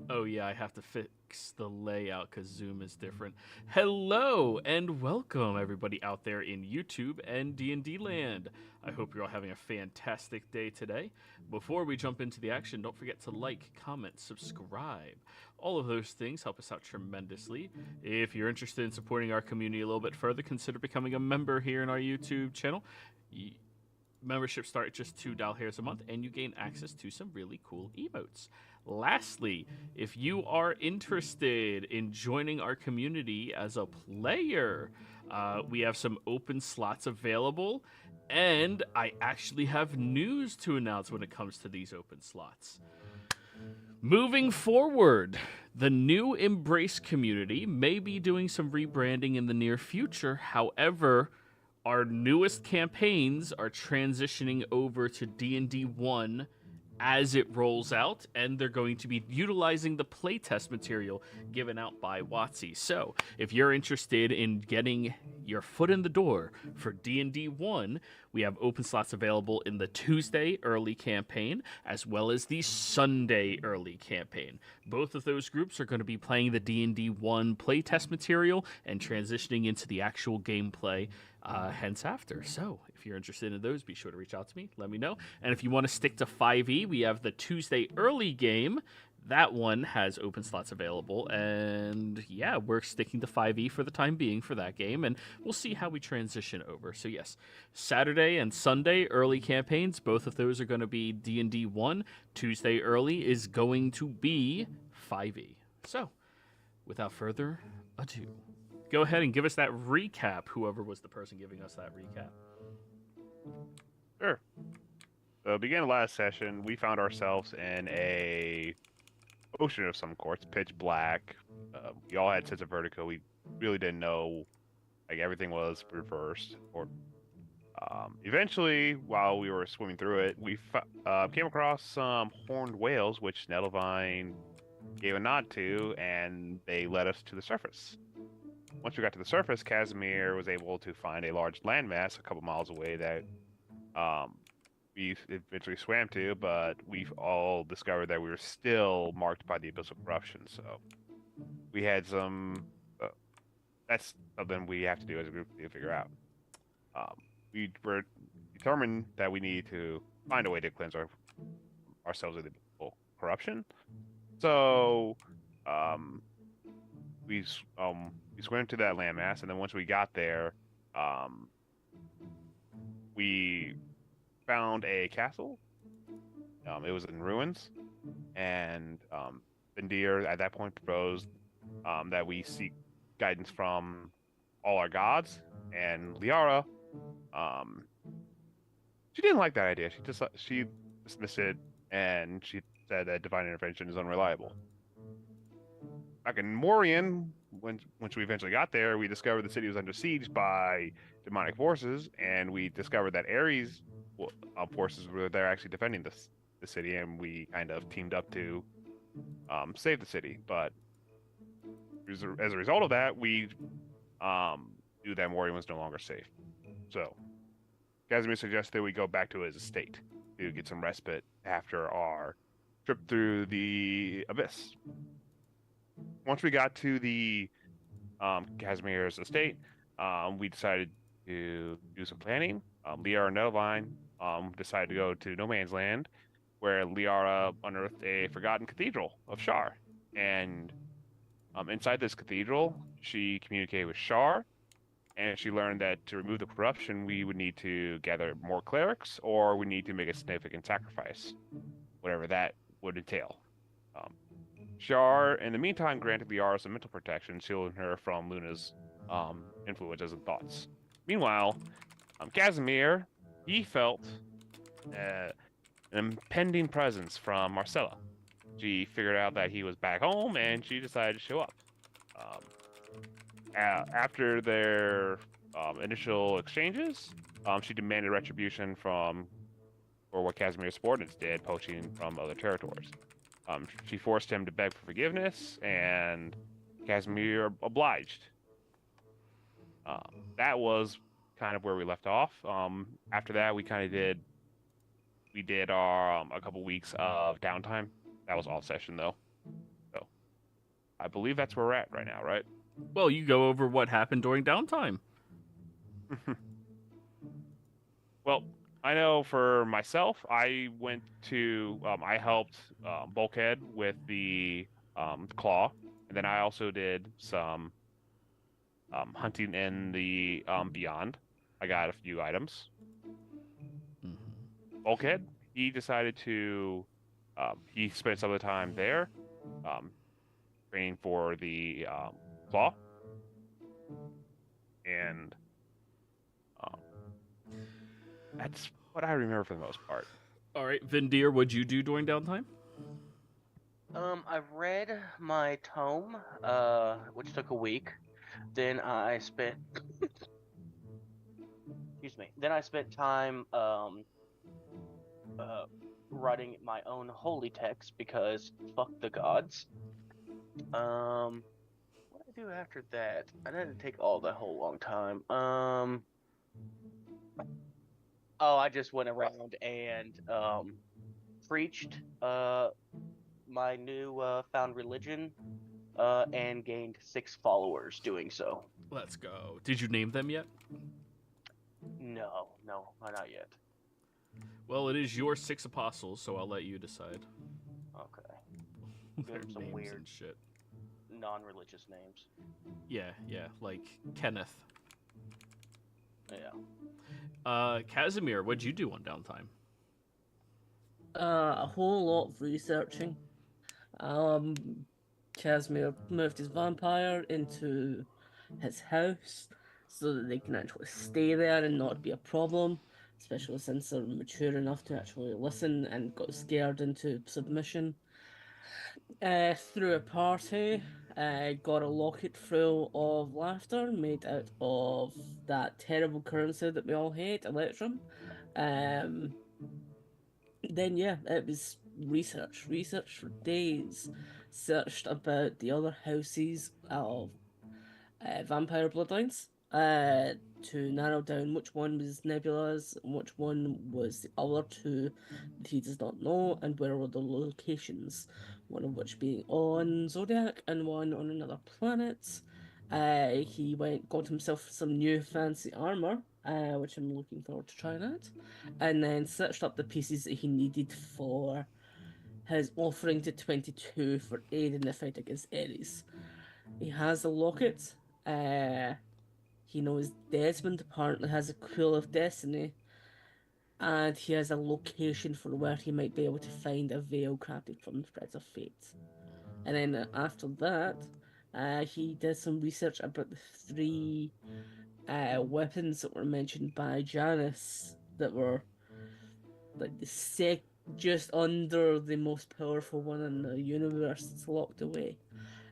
Oh yeah, I have to fix the layout because Zoom is different. Hello and welcome everybody out there in YouTube and D&D land. I hope you're all having a fantastic day today. Before we jump into the action, don't forget to like, comment, subscribe. All of those things help us out tremendously. If you're interested in supporting our community a little bit further, consider becoming a member here in our YouTube channel. Memberships start at just $2 a month, and you gain access to some really cool emotes. Lastly, if you are interested in joining our community as a player, we have some open slots available, and I actually have news to announce when it comes to these open slots. Moving forward, the new Embrace community may be doing some rebranding in the near future. However, our newest campaigns are transitioning over to D&D 1 as it rolls out, and they're going to be utilizing the playtest material given out by WotC. So, if you're interested in getting your foot in the door for D&D 1, we have open slots available in the Tuesday early campaign as well as the Sunday early campaign. Both of those groups are going to be playing the D&D 1 playtest material and transitioning into the actual gameplay hence after. So, if you're interested in those, be sure to reach out to me. Let me know. And if you want to stick to 5e, we have the Tuesday early game. That one has open slots available. And yeah, we're sticking to 5e for the time being for that game. And we'll see how we transition over. So, yes, Saturday and Sunday early campaigns, both of those are going to be D&D 1. Tuesday early is going to be 5e. So, without further ado, go ahead and give us that recap, whoever was the person giving us that recap. Sure. So, beginning of last session, we found ourselves in a ocean of some sorts, pitch black. We all had sense of vertigo. We really didn't know, like everything was reversed. Or eventually, while we were swimming through it, we came across some horned whales, which Nettlevine gave a nod to, and they led us to the surface. Once we got to the surface, Casimir was able to find a large landmass a couple miles away that we eventually swam to, but we've all discovered that we were still marked by the abyssal corruption. So we had some. That's something we have to do as a group to figure out. We were determined that we need to find a way to cleanse ourselves of the abyssal corruption. So we swam to that landmass, and then once we got there, we found a castle. It was in ruins, and Bendir at that point proposed that we seek guidance from all our gods. And Liara, she didn't like that idea. She dismissed it, and she said that divine intervention is unreliable. Back in Morian, once we eventually got there, we discovered the city was under siege by demonic forces, and we discovered that Ares forces were there actually defending the city, and we kind of teamed up to save the city. But as a result of that, we knew that Morian was no longer safe. So Casimir suggested we go back to his estate to get some respite after our trip through the abyss. Once we got to the Casimir's estate, we decided to do some planning. Liara and Nettlevine decided to go to No Man's Land, where Liara unearthed a forgotten cathedral of Shar. And inside this cathedral, she communicated with Shar, and she learned that to remove the corruption, we would need to gather more clerics, or we need to make a significant sacrifice, whatever that would entail. Shar, in the meantime, granted Liara some mental protection, shielding her from Luna's influences and thoughts. Meanwhile, Casimir, he felt an impending presence from Marcella. She figured out that he was back home, and she decided to show up. After their initial exchanges, she demanded retribution for what Casimir's subordinates did, poaching from other territories. She forced him to beg for forgiveness, and Casimir obliged. That was kind of where we left off. After that, we did our a couple weeks of downtime. That was off session though. So I believe that's where we're at right now, right? Well, you go over what happened during downtime. Well, I know for myself, I went to I helped Bulkhead with the claw, and then I also did some hunting in the beyond. I got a few items. Mhm. Bulkhead, he decided to he spent some of the time there um, training for the claw, and um, that's what I remember for the most part. All right, Vindir, what'd you do during downtime? I've read my tome, which took a week. Then I spent, excuse me. Then I spent time, uh, writing my own holy text because fuck the gods. What did I do after that? I didn't take all that whole long time. Oh, I just went around and preached my new found religion and gained 6 followers doing so. Let's go. Did you name them yet? No, not yet. Well, it is your 6 apostles, so I'll let you decide. Okay. Their Give 'em some names weird and shit. non-religious names. Yeah, like Kenneth. Yeah. Casimir, what'd you do on downtime? A whole lot of researching. Casimir moved his vampire into his house so that they can actually stay there and not be a problem, especially since they're mature enough to actually listen and got scared into submission. Through a party, got a locket full of laughter made out of that terrible currency that we all hate, Electrum. Um, then yeah, it was research for days. Searched about the other houses of vampire bloodlines to narrow down which one was Nebula's and which one was the other two that he does not know, and where were the locations. One of which being on Zodiac and one on another planet. He got himself some new fancy armor, which I'm looking forward to trying out, and then searched up the pieces that he needed for his offering to 22 for aid in the fight against Ares. He has a locket. He knows Desmond apparently has a Quill of Destiny, and he has a location for where he might be able to find a veil crafted from the threads of fate. And then after that, he did some research about the 3 weapons that were mentioned by Janice that were like just under the most powerful one in the universe that's locked away.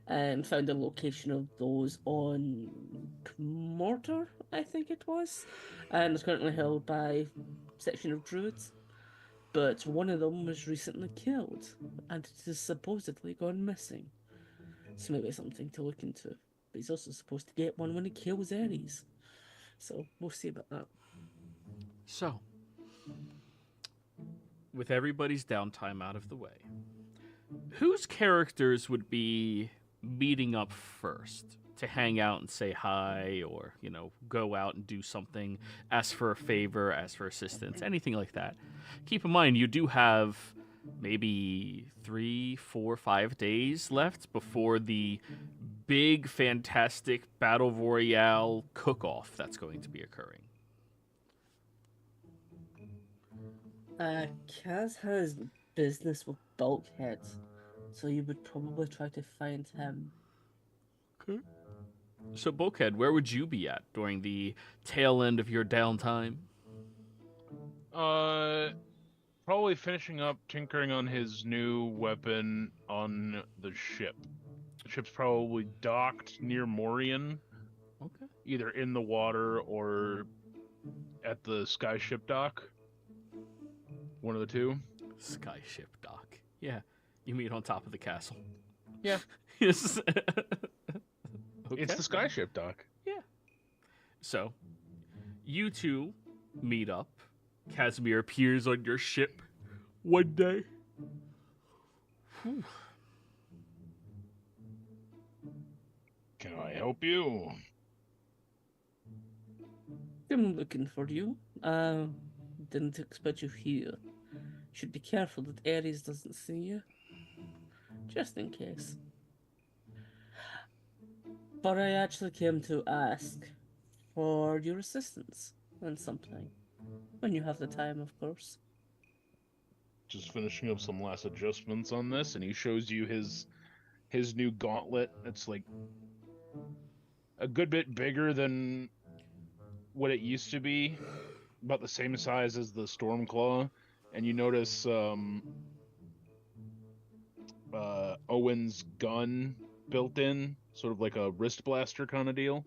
And found a location of those on KOMARTAR, I think it was, and it's currently held by a section of druids. But one of them was recently killed, and it has supposedly gone missing. So maybe something to look into. But he's also supposed to get one when he kills Ares. So we'll see about that. So, with everybody's downtime out of the way, whose characters would be meeting up first to hang out and say hi, or go out and do something, ask for a favor, ask for assistance, anything like that? Keep in mind, you do have maybe 3, 4, 5 days left before the big, fantastic battle royale cook-off that's going to be occurring. Kaz has business with Bulkhead, so you would probably try to find him. Okay. So, Bulkhead, where would you be at during the tail end of your downtime? Probably finishing up tinkering on his new weapon on the ship. The ship's probably docked near Morian. Okay. Either in the water or at the skyship dock. One of the two. Skyship dock. Yeah. You mean on top of the castle. Yeah. Yes. Okay. It's the skyship dock. Yeah. So, you two meet up. Casimir appears on your ship one day. Whew. help you? I'm looking for you. Didn't expect you here. Should be careful that Ares doesn't see you. Just in case. But I actually came to ask for your assistance on something. When you have the time, of course. Just finishing up some last adjustments on this, and he shows you his new gauntlet. It's like a good bit bigger than what it used to be, about the same size as the Stormclaw, and you notice Owen's gun built in, sort of like a wrist blaster kind of deal.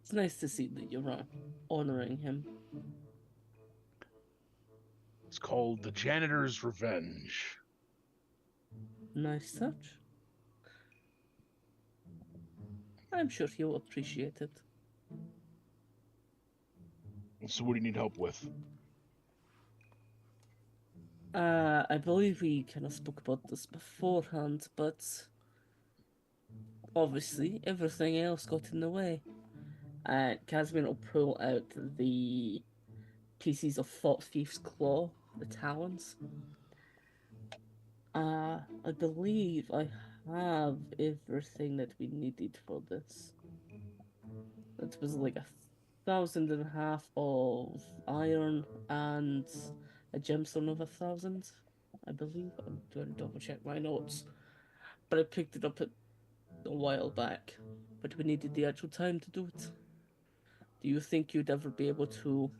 It's nice to see that you're honoring him. It's called the Janitor's Revenge. Nice touch. I'm sure he'll appreciate it. So what do you need help with? I believe we kind of spoke about this beforehand, but obviously everything else got in the way. Casmin will pull out the pieces of Thought Thief's Claw, the talons. I believe I have everything that we needed for this. It was like 1,500 of iron and a gemstone of 1,000, I believe. I'm going to double check my notes. But I picked it up a while back. But we needed the actual time to do it. Do you think you'd ever be able to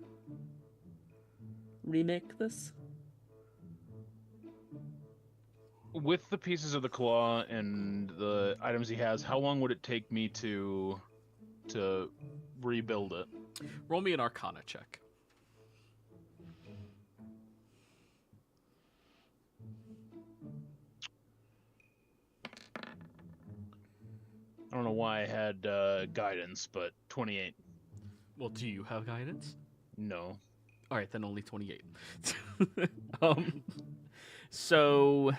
remake this? With the pieces of the claw and the items he has, how long would it take me to rebuild it? Roll me an Arcana check. I don't know why I had guidance, but 28. Well, do you have guidance? No. All right, then only 28. So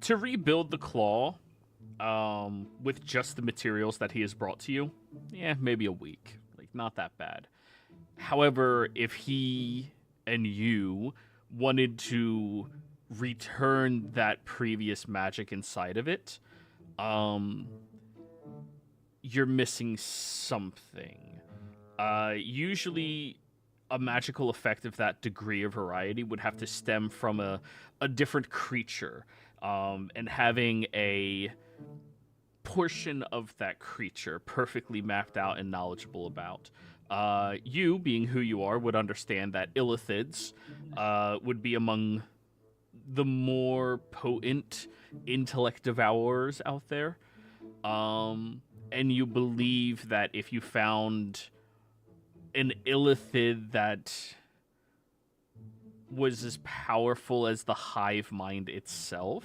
to rebuild the claw, with just the materials that he has brought to you, yeah, maybe a week. Like, not that bad. However, if he and you wanted to return that previous magic inside of it, you're missing something. Usually a magical effect of that degree of variety would have to stem from a different creature, and having a portion of that creature perfectly mapped out and knowledgeable about. You, being who you are, would understand that illithids would be among the more potent intellect devourers out there. And you believe that if you found an illithid that was as powerful as the hive mind itself,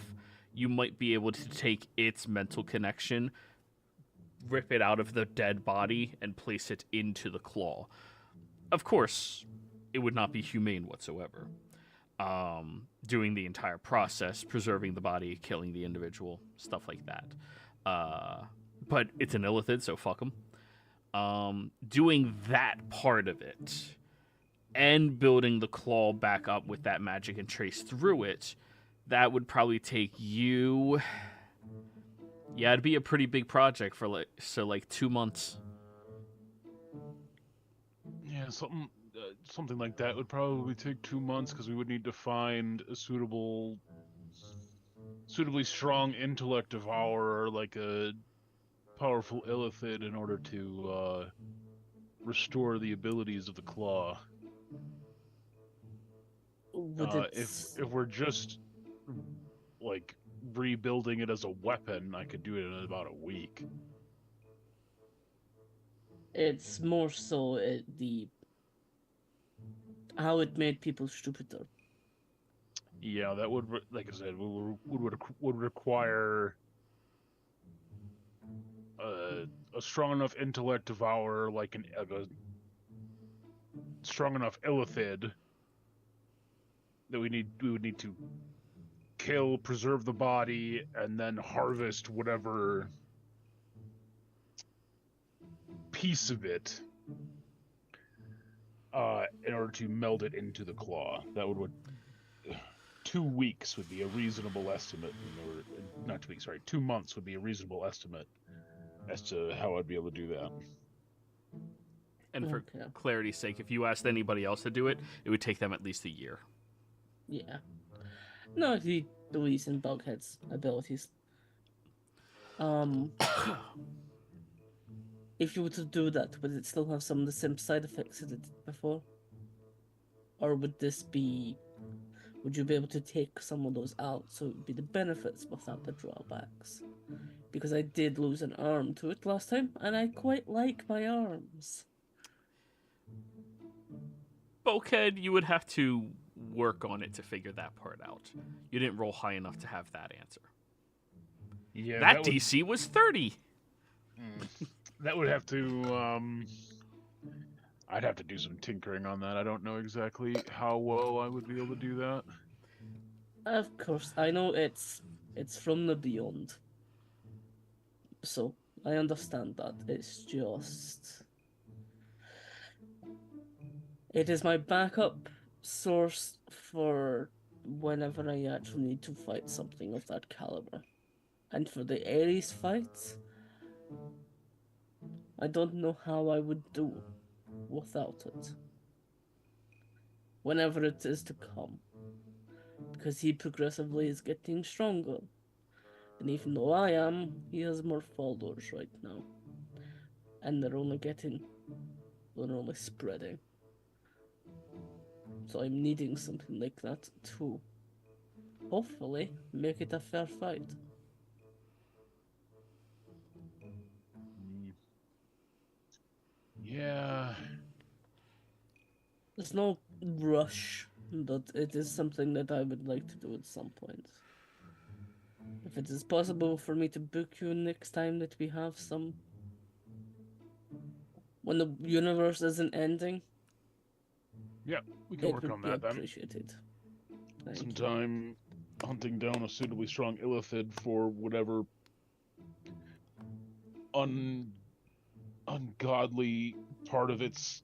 you might be able to take its mental connection, rip it out of the dead body, and place it into the claw. Of course, it would not be humane whatsoever. Doing the entire process, preserving the body, killing the individual, stuff like that. But it's an illithid, so fuck them. Doing that part of it and building the claw back up with that magic and trace through it, that would probably take you... Yeah, it'd be a pretty big project for like 2 months. Yeah, something like that would probably take 2 months, because we would need to find a suitably strong intellect devourer, like a powerful illithid, in order to restore the abilities of the claw. If we're just like rebuilding it as a weapon, I could do it in about a week. It's more so how it made people stupider. Yeah, that would, like I said, would require a strong enough intellect devourer, like a strong enough illithid, that we would need to kill, preserve the body, and then harvest whatever piece of it in order to meld it into the claw. That would 2 weeks would be a reasonable estimate, or not 2 weeks, sorry, 2 months would be a reasonable estimate as to how I'd be able to do that. And for clarity's sake, if you asked anybody else to do it, it would take them at least a year. Yeah. No, he believes in Bulkhead's abilities. If you were to do that, would it still have some of the same side effects as it did before? Or would you be able to take some of those out so it would be the benefits without the drawbacks? Because I did lose an arm to it last time, and I quite like my arms. Bulkhead, you would have to work on it to figure that part out. You didn't roll high enough to have that answer. Yeah, that DC was 30. That would have to, I'd have to do some tinkering on that. I don't know exactly how well I would be able to do that. Of course, I know it's from the beyond. So, I understand that. It's just... It is my backup source for whenever I actually need to fight something of that caliber. And for the Ares fights, I don't know how I would do without it. Whenever it is to come. Because he progressively is getting stronger. And even though I am, he has more followers right now. And they're only spreading. So I'm needing something like that to hopefully make it a fair fight. Yeah. There's no rush, but it is something that I would like to do at some point. If it is possible for me to book you next time that we have some... When the universe isn't ending... Yeah, we can work on that then. Appreciated. Sometime hunting down a suitably strong illithid for whatever ungodly part of its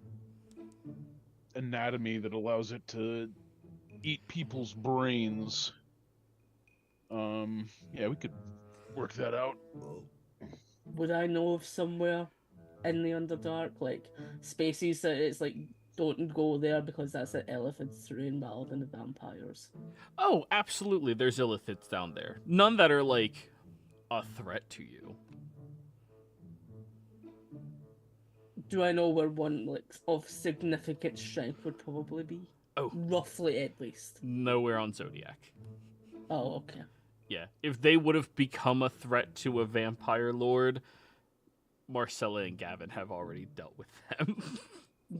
anatomy that allows it to eat people's brains. Yeah, we could work that out. Would I know of somewhere in the Underdark, like spaces that it's like, don't go there because that's an elephant's terrain rather than the vampires? Oh, absolutely. There's illithids down there. None that are like a threat to you. Do I know where one like of significant strength would probably be? Oh, roughly at least. Nowhere on Zodiac. Oh, okay. Yeah, if they would have become a threat to a vampire lord, Marcella and Gavin have already dealt with them.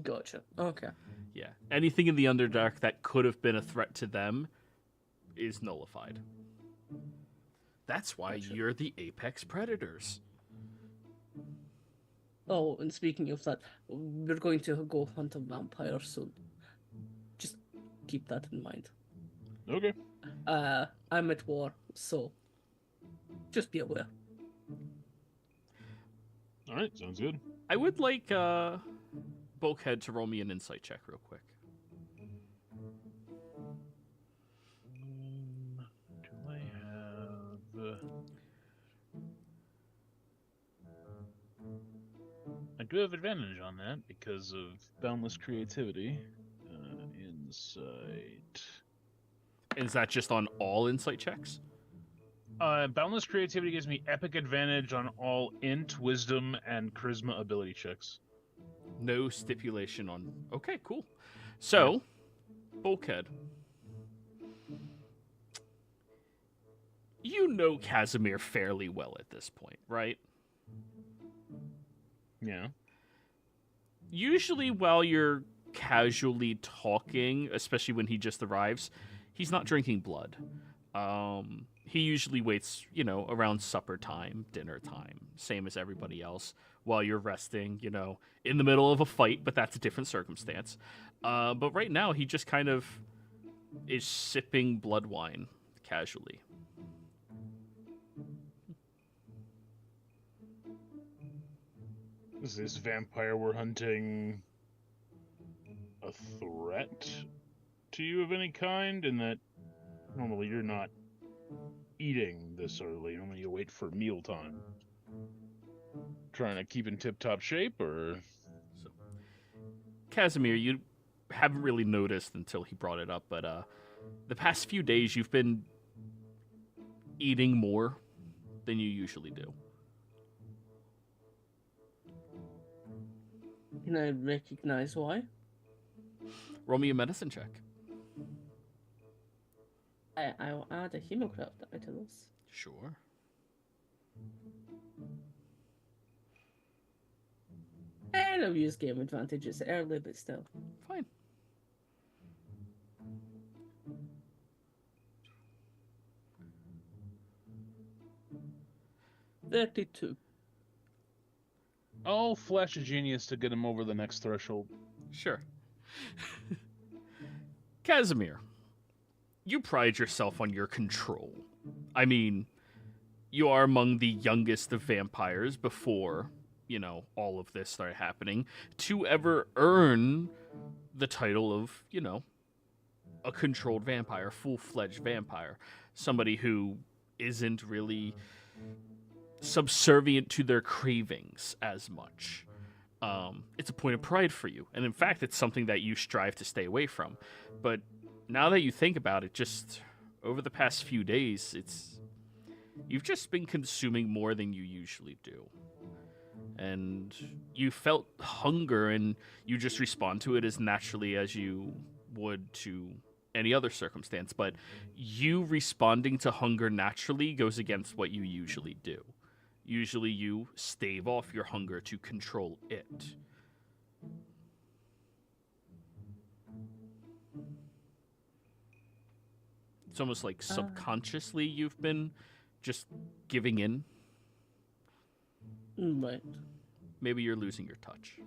Gotcha. Okay. Yeah, anything in the Underdark that could have been a threat to them is nullified. That's why you're the apex predators. Oh, and speaking of that, we're going to go hunt a vampire soon. Just keep that in mind. Okay. I'm at war, so just be aware. Alright, sounds good. I would like Bulkhead to roll me an insight check real quick. Do I have... I do have advantage on that because of boundless creativity. Insight. Is that just on all insight checks? Boundless creativity gives me epic advantage on all int, wisdom, and charisma ability checks. No stipulation on... Okay, cool. So, Bulkhead. You know Casimir fairly well at this point, right? Yeah. Usually while you're casually talking, especially when he just arrives, he's not drinking blood. He usually waits, around supper time, dinner time, same as everybody else, while you're resting, in the middle of a fight, but that's a different circumstance. But right now, he just kind of is sipping blood wine casually. Is this vampire we're hunting a threat to you of any kind? In that normally you're not eating this early. Normally you wait for mealtime. Trying to keep in tip-top shape, or... So, Casimir, you haven't really noticed until he brought it up, but the past few days you've been eating more than you usually do. Can I recognize why? Roll me a medicine check. I'll add a hemocraft die to this. Sure. And I'll use game advantage. It's early, but still. Fine. $32. I'll flash a genius to get him over the next threshold. Sure. Casimir, you pride yourself on your control. I mean, you are among the youngest of vampires before, all of this started happening, to ever earn the title of, a controlled vampire, full-fledged vampire. Somebody who isn't really subservient to their cravings as much. It's a point of pride for you. And in fact, it's something that you strive to stay away from. But now that you think about it, just over the past few days, you've just been consuming more than you usually do. And you felt hunger, and you just respond to it as naturally as you would to any other circumstance. But you responding to hunger naturally goes against what you usually do. Usually you stave off your hunger to control it. It's almost like subconsciously you've been just giving in. Right. Maybe you're losing your touch.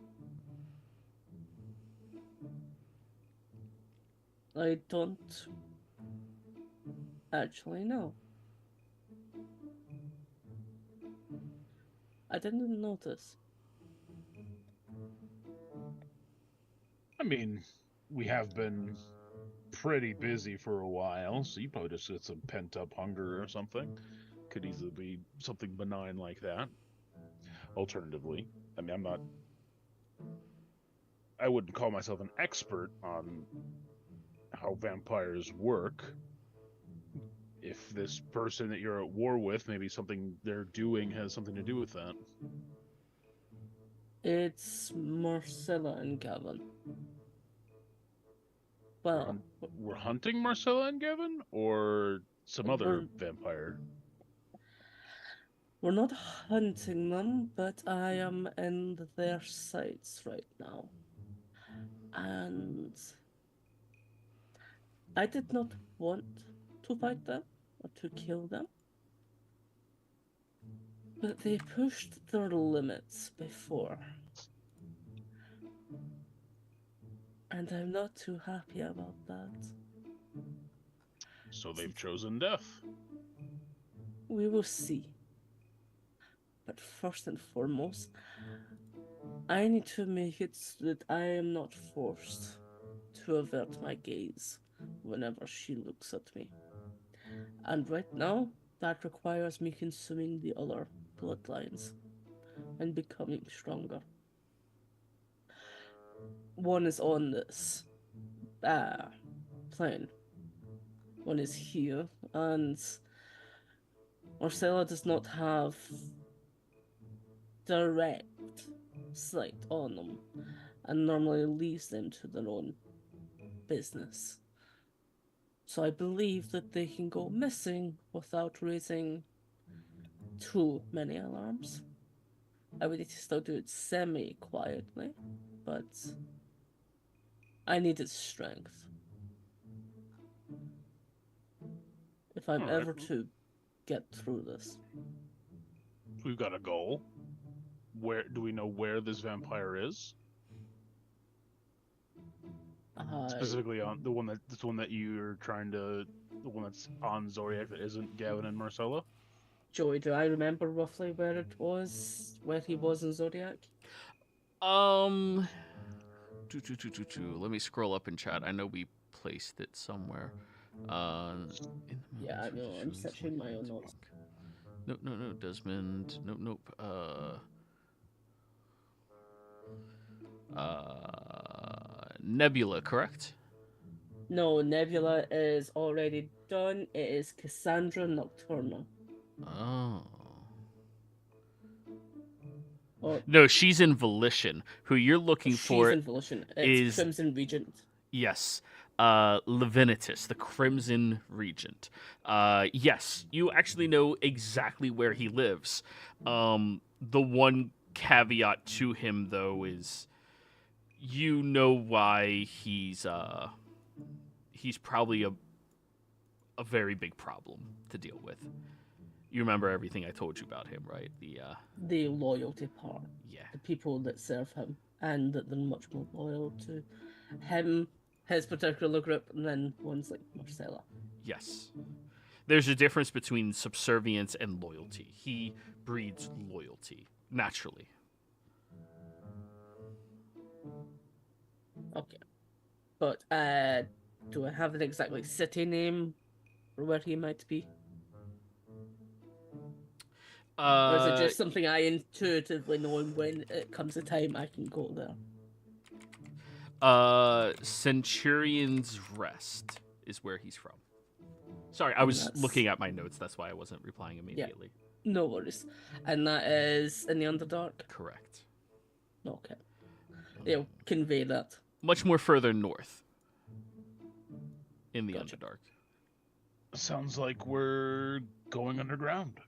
I don't actually know. I didn't notice. I mean, we have been pretty busy for a while, so you probably just get some pent-up hunger or something. Could easily be something benign like that. Alternatively, I mean, I wouldn't call myself an expert on how vampires work. If this person that you're at war with, maybe something they're doing has something to do with that. It's Marcella and Gavin. Well, We're hunting Marcella and Gavin, or some other vampire? We're not hunting them, but I am in their sights right now. And I did not want to fight them or to kill them. But they pushed their limits before. And I'm not too happy about that. So they've chosen death. We will see. But first and foremost, I need to make it so that I am not forced to avert my gaze whenever she looks at me. And right now, that requires me consuming the other bloodlines and becoming stronger. One is on this plane. One is here, and Marcella does not have direct sight on them, and normally leaves them to their own business. So I believe that they can go missing without raising too many alarms. I would need to still do it semi-quietly, but I needed strength. If I'm ever to get through this. We've got a goal. Where do we know where this vampire is? Specifically on the one that you're trying to The one that's on Zodiac that isn't Gavin and Marcella? Joey, do I remember roughly where it was, where he was in Zodiac? Um, let me scroll up in chat. I know we placed it somewhere. Yeah, I know. I'm searching my own notes. No, Desmond. Nope. Nebula, correct? No, Nebula is already done. It is Cassandra Nocturna. Oh. Or No, she's in Volition. Who you're looking she's for in Volition. It's is- Crimson Regent. Yes. Levinitus, the Crimson Regent. Yes, you actually know exactly where he lives. The one caveat to him, though, is you know why he's probably a very big problem to deal with. You remember everything I told you about him, right? The loyalty part. Yeah. The people that serve him, and that they're much more loyal to him, his particular group, than ones like Marcella. Yes. There's a difference between subservience and loyalty. He breeds loyalty naturally. Okay. But, do I have an exact city name for where he might be? Or is it just something I intuitively know, and when it comes a time I can go there? Centurion's Rest is where he's from. Sorry, I was looking at my notes. That's why I wasn't replying immediately. No worries. And that is in the Underdark? Correct. Okay. They'll convey that. Much more further north. In the Gotcha. Underdark. Sounds like we're going underground.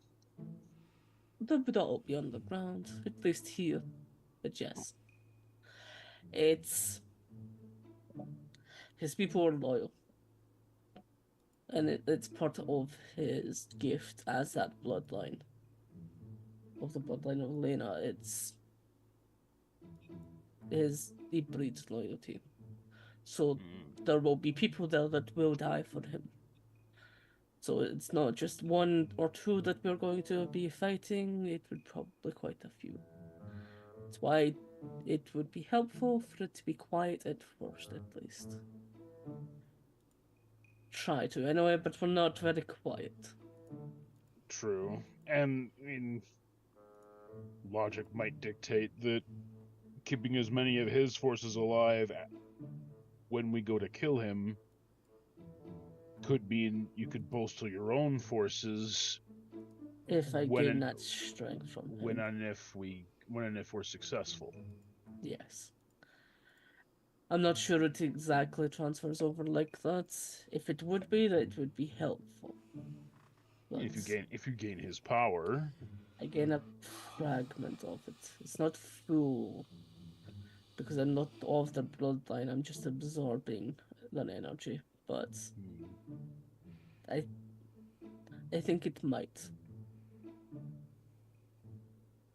They would all be underground, at least here. But yes. It's... His people are loyal. And it's part of his gift as that bloodline. Of the bloodline of Lena. He breeds loyalty. So there will be people there that will die for him. So it's not just one or two that we're going to be fighting, it would probably quite a few. That's why it would be helpful for it to be quiet at first, at least. Try to, anyway, but we're not very quiet. True. And, I mean, logic might dictate that keeping as many of his forces alive when we go to kill him could mean you could bolster your own forces If I gain that strength from him. when and if we're successful. Yes. I'm not sure it exactly transfers over like that. If it would be, that would be helpful. But If you gain his power. I gain a fragment of it. It's not full. Because I'm not of the bloodline, I'm just absorbing that energy. But I think it might.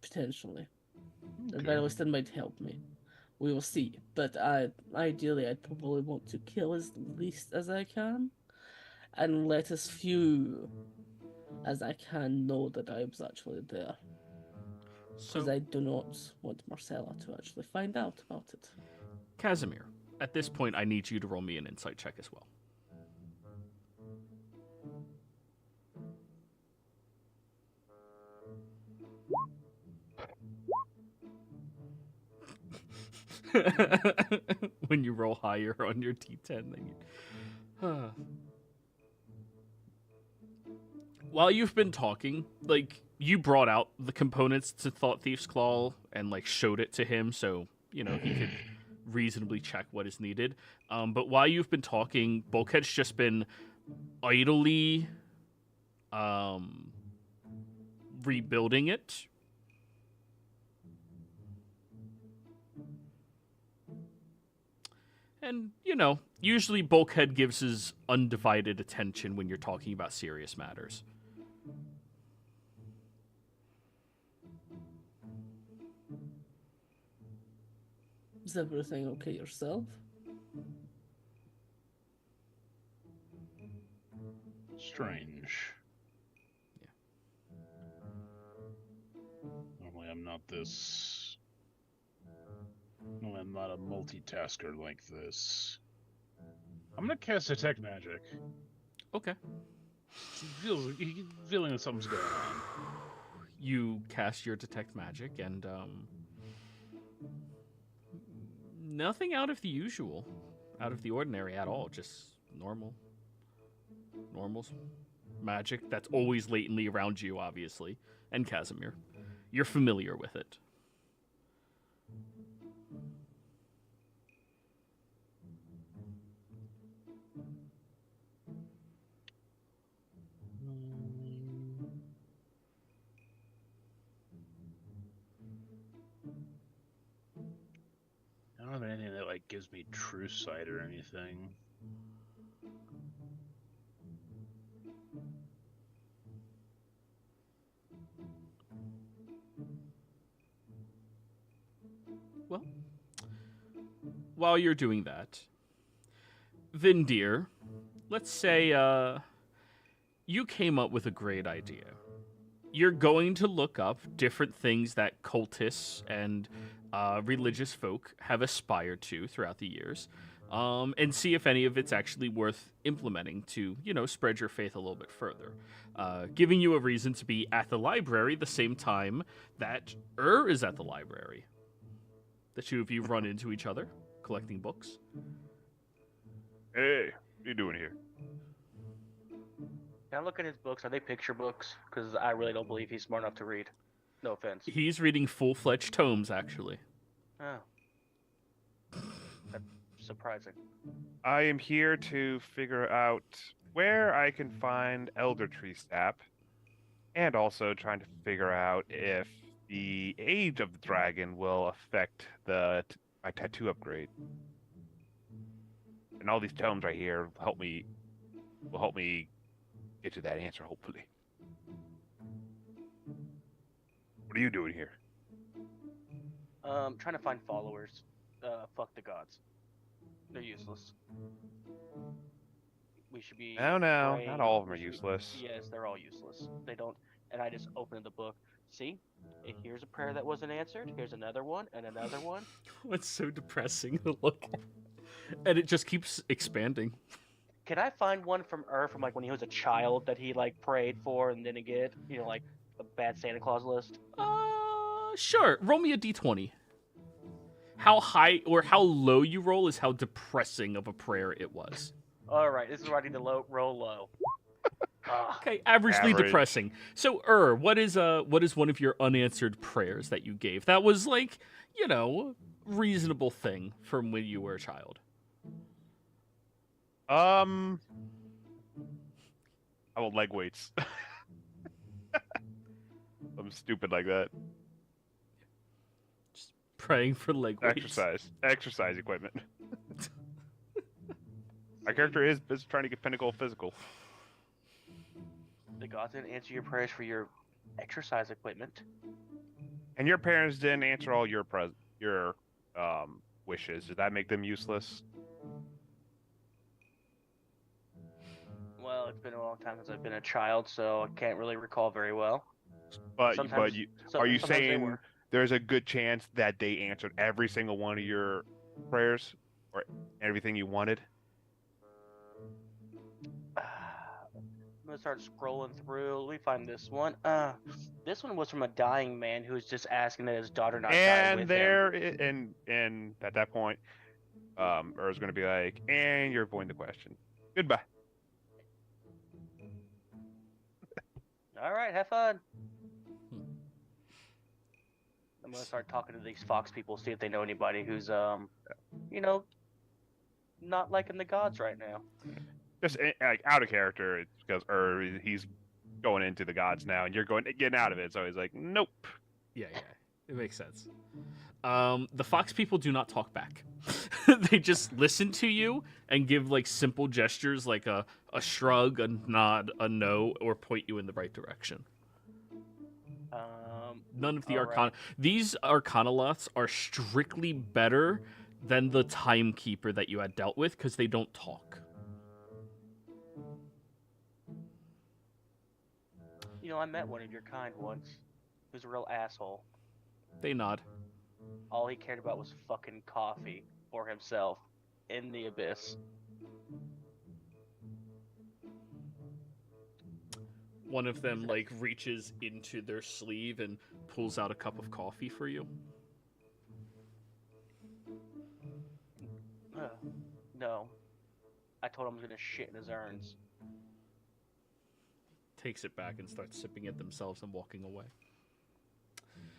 Potentially. At the very least, it might help me. We will see. But ideally, I'd probably want to kill as least as I can. And let as few as I can know that I was actually there. Because I do not want Marcella to actually find out about it. Casimir, at this point, I need you to roll me an insight check as well. When you roll higher on your D10, then you... While you've been talking, you brought out the components to Thought Thief's Claw and, showed it to him so, he could reasonably check what is needed. But while you've been talking, Bulkhead's just been idly rebuilding it. And, usually Bulkhead gives his undivided attention when you're talking about serious matters. Is everything okay yourself? Strange. Normally I'm not this... Normally I'm not a multitasker like this. I'm gonna cast Detect Magic. Okay. Feeling that something's going on. You cast your detect magic, and nothing out of the usual, out of the ordinary at all. Just normal magic that's always latently around you, obviously. And Casimir, you're familiar with it. I don't have anything that like gives me true sight or anything. Well, while you're doing that, Vindir, let's say you came up with a great idea. You're going to look up different things that cultists and religious folk have aspired to throughout the years, and see if any of it's actually worth implementing to, spread your faith a little bit further. Giving you a reason to be at the library the same time that is at the library. The two of you run into each other, collecting books. Hey, what are you doing here? Can I look at his books? Are they picture books? Because I really don't believe he's smart enough to read. No offense. He's reading full-fledged tomes, actually. Oh. That's surprising. I am here to figure out where I can find Elder Tree Sap, and also trying to figure out if the age of the dragon will affect my tattoo upgrade. And all these tomes right here will help me get to that answer, hopefully. What are you doing here? Trying to find followers. Fuck the gods. They're useless. We should be... No, praying. not all of them are useless. Yes, they're all useless. They don't... And I just opened the book. See? Here's a prayer that wasn't answered. Here's another one, and another one. It's so depressing to look at. And it just keeps expanding. Can I find one from from like when he was a child that he like prayed for and didn't get? Like a bad Santa Claus list? Sure. Roll me a d20. How high or how low you roll is how depressing of a prayer it was. All right, this is where I need to roll low. Okay, averagely Average. depressing. So, what is one of your unanswered prayers that you gave? That was like, reasonable thing from when you were a child. I want leg weights. I'm stupid like that. Just praying for leg weights. Exercise equipment. My character is trying to get pinnacle physical. The gods didn't answer your prayers for your exercise equipment. And your parents didn't answer all your wishes. Does that make them useless? Well, it's been a long time since I've been a child, so I can't really recall very well. Are you sometimes they saying were. there's a good chance that they answered every single one of your prayers or everything you wanted? I'm gonna start scrolling through. Let me find this one. This one was from a dying man who was just asking that his daughter not die with him. And at that point, Ur's gonna be like, and you're avoiding the question. Goodbye. All right, have fun. I'm gonna start talking to these fox people, see if they know anybody who's not liking the gods right now. Just like out of character, it's because he's going into the gods now, and you're getting out of it. So he's like, nope. Yeah, it makes sense. The fox people do not talk back. They just listen to you and give like simple gestures, like a shrug, a nod, a no, or point you in the right direction. None of the arcana. Right. These arcanoloths are strictly better than the timekeeper that you had dealt with because they don't talk. You know, I met one of your kind once. He was a real asshole. They nod. All he cared about was fucking coffee for himself in the abyss. One of them like reaches into their sleeve and pulls out a cup of coffee for you. No. I told him I was gonna shit in his urns. Takes it back and starts sipping it themselves and walking away.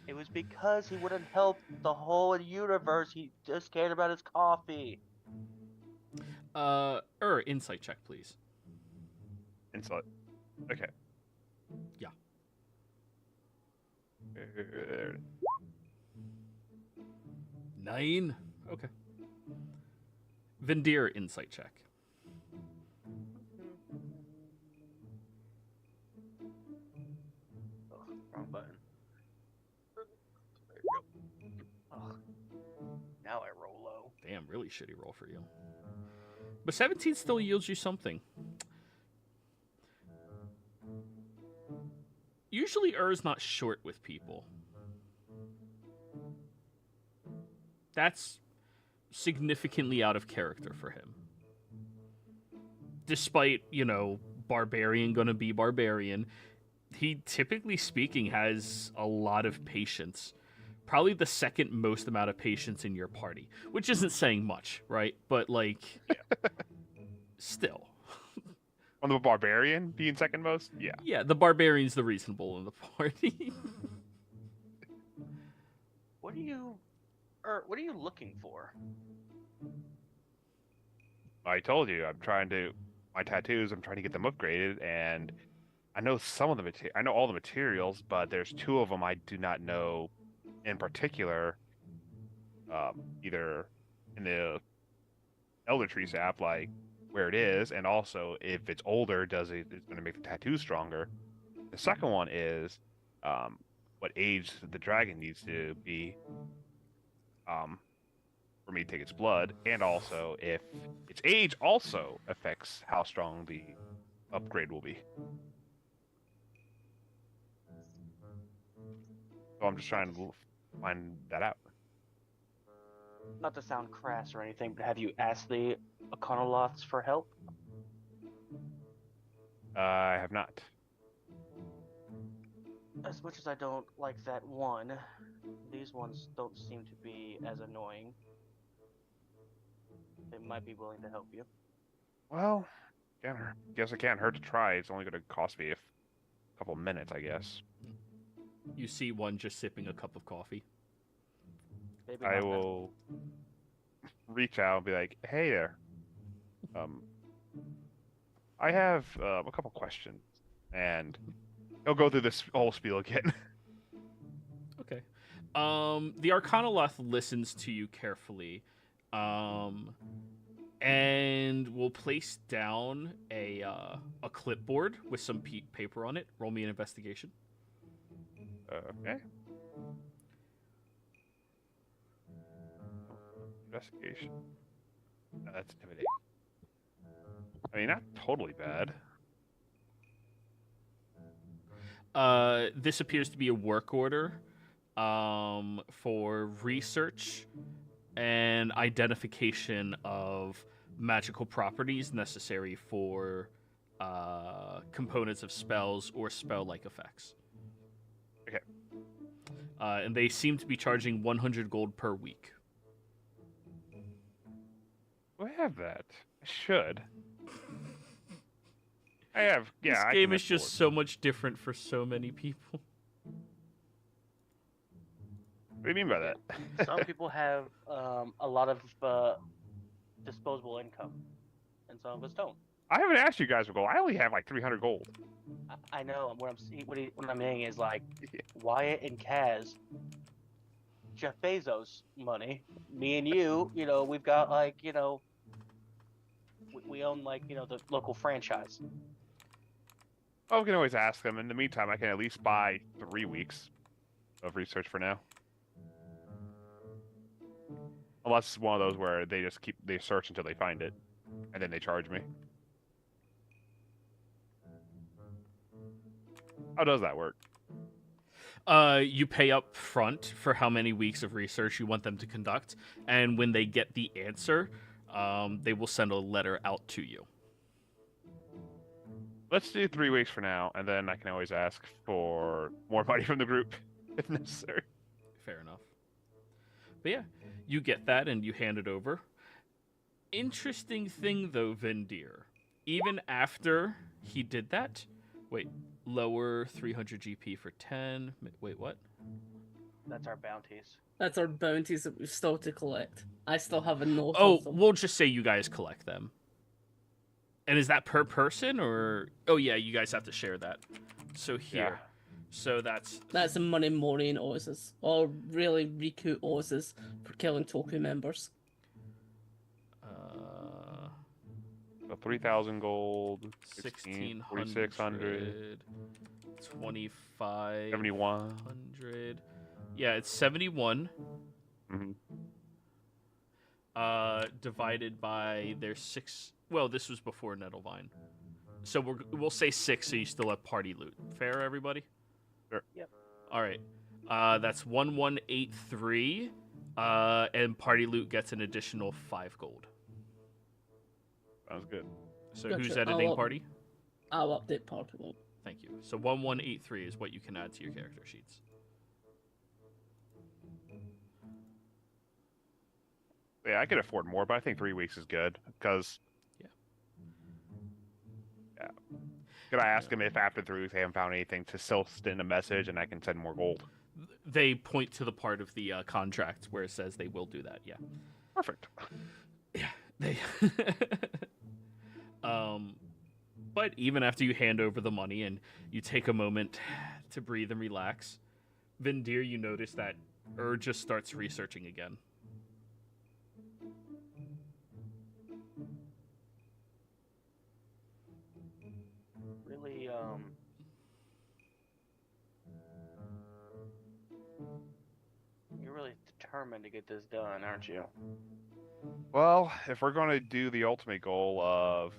It was because he wouldn't help the whole universe. He just cared about his coffee. Insight check, please. Insight. Okay. Yeah. 9. Okay. Vendir, insight check. Oh, wrong button. Oh, now I roll low. Damn, really shitty roll for you. But 17 still yields you something. Usually Ur's not short with people. That's significantly out of character for him. Despite, you know, barbarian gonna be barbarian, he typically speaking has a lot of patience. Probably the second most amount of patience in your party, which isn't saying much, right? But like, still. On the barbarian being second most? Yeah. Yeah, the barbarian's the reasonable in the party. What are you looking for? I told you, my tattoos, I'm trying to get them upgraded, and I know some of the I know all the materials, but there's 2 of them I do not know in particular, either in the Elder Trees app, like where it is, and also if it's older, it's going to make the tattoo stronger. The second one is what age the dragon needs to be for me to take its blood, and also if its age also affects how strong the upgrade will be. So I'm just trying to find that out. Not to sound crass or anything, but have you asked the Econoloths for help? I have not. As much as I don't like that one, these ones don't seem to be as annoying. They might be willing to help you. Well, guess it can't hurt to try. It's only going to cost me a couple minutes, I guess. You see one just sipping a cup of coffee. Maybe I not will reach out and be like, "Hey there. I have a couple questions," and he'll go through this whole spiel again. Okay. The Arcanoloth listens to you carefully, and will place down a clipboard with some paper on it. Roll me an investigation. Okay. Investigation. No, that's intimidation. I mean, not totally bad. This appears to be a work order for research and identification of magical properties necessary for components of spells or spell-like effects. Okay. And they seem to be charging 100 gold per week. Do I have that? I should. I have, yeah. This I game can is just afford. so much different for so many people. What do you mean by that? Some people have a lot of disposable income, and some of us don't. I haven't asked you guys for gold. I only have like 300 gold. I know. What I'm saying is like Wyatt and Kaz, Jeff Bezos money. Me and you, we've got like, we own like, the local franchise. Well, we can always ask them. In the meantime, I can at least buy 3 weeks of research for now. Unless it's one of those where they search until they find it, and then they charge me. How does that work? You pay up front for how many weeks of research you want them to conduct, and when they get the answer, they will send a letter out to you. Let's do 3 weeks for now, and then I can always ask for more money from the group if necessary. Fair enough. But yeah, you get that and you hand it over. Interesting thing though, Vendir. Even after he did that, lower 300 GP for 10. Wait, what? That's our bounties. That's our bounties that we've still to collect. I still have a note Oh, of them. we'll just say you guys collect them. And is that per person or? Oh yeah, you guys have to share that. So here. Yeah. So that's That's the money Maureen owes us. Or really Riku owes us for killing Toku members. So 3,000 gold, 1600, 4,600, 25, 71. 100. Yeah, it's 71. Mm-hmm. Divided by their 6. Well, this was before Nettlevine, so we'll say 6, so you still have party loot. Fair, everybody? Sure. Yep. All right. That's 1183, and party loot gets an additional 5 gold. Sounds good. So Gotcha. who's editing party? I'll update party loot. Thank you. So 1183 is what you can add to your character sheets. Yeah, I could afford more, but I think 3 weeks is good because. Yeah. Could I ask him if after 3 weeks they haven't found anything to still send a message and I can send more gold? They point to the part of the contract where it says they will do that. Yeah. Perfect. Yeah. They. But even after you hand over the money and you take a moment to breathe and relax, Vendir, you notice that just starts researching again. Really, you're really determined to get this done, aren't you? Well, if we're going to do the ultimate goal of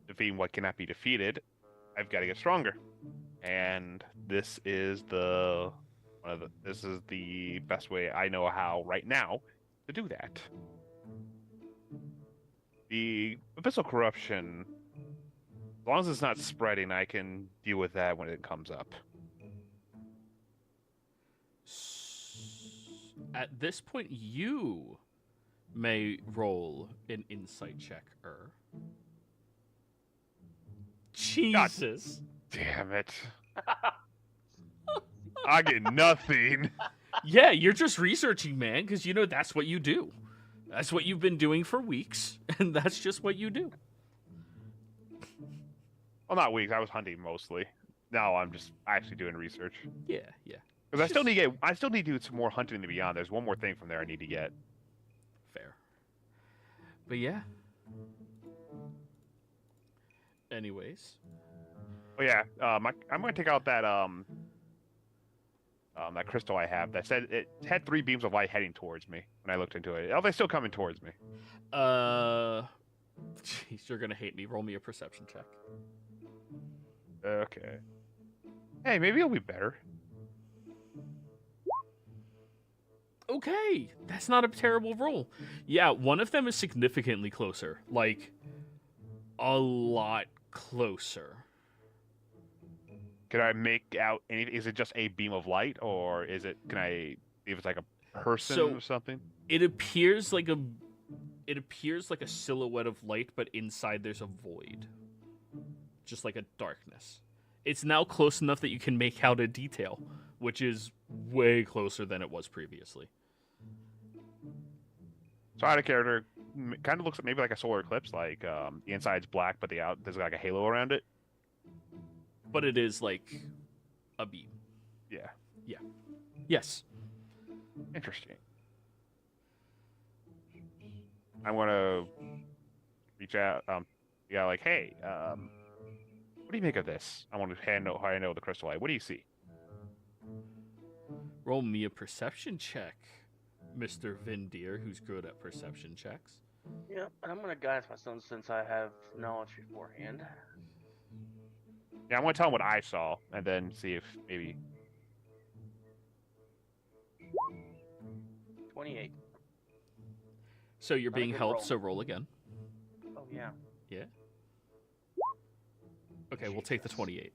defeating what cannot be defeated, I've got to get stronger, and this is the best way I know how right now to do that. The abyssal corruption, as long as it's not spreading, I can deal with that when it comes up. At this point, you may roll an insight check. Jesus. Damn it. I get nothing. Yeah, you're just researching, man, because you know that's what you do. That's what you've been doing for weeks, and that's just what you do. Well, not weeks. I was hunting mostly. Now I'm just actually doing research. Yeah. Because I still need to do some more hunting to be on. There's one more thing from there I need to get. Fair. But yeah. Anyways. Oh yeah, I'm gonna take out that that crystal I have that said it had 3 beams of light heading towards me when I looked into it. Are they still coming towards me? Jeez, you're gonna hate me. Roll me a perception check. Okay. Hey, maybe it'll be better. Okay, that's not a terrible roll. Yeah, one of them is significantly closer. Like, a lot closer. Can I make out anything? Is it just a beam of light, or is it? Can I? If it's like a person or something? It appears like a silhouette of light, but inside there's a void, just like a darkness. It's now close enough that you can make out a detail, which is way closer than it was previously. So out of character, kind of looks maybe like a solar eclipse. Like the inside's black, but there's like a halo around it. But it is like a beam. Yeah. Yes. Interesting. I'm gonna reach out. Like, hey, what do you make of this? I want to how I know the crystal light. What do you see? Roll me a perception check, Mr. Vendir, who's good at perception checks. Yep, and I'm gonna guide my son since I have knowledge beforehand. Yeah, I want to tell him what I saw, and then see if maybe... 28. So you're Not a being good helped, roll. so roll again. Oh, yeah. Yeah. Okay, we'll take the Jesus. 28.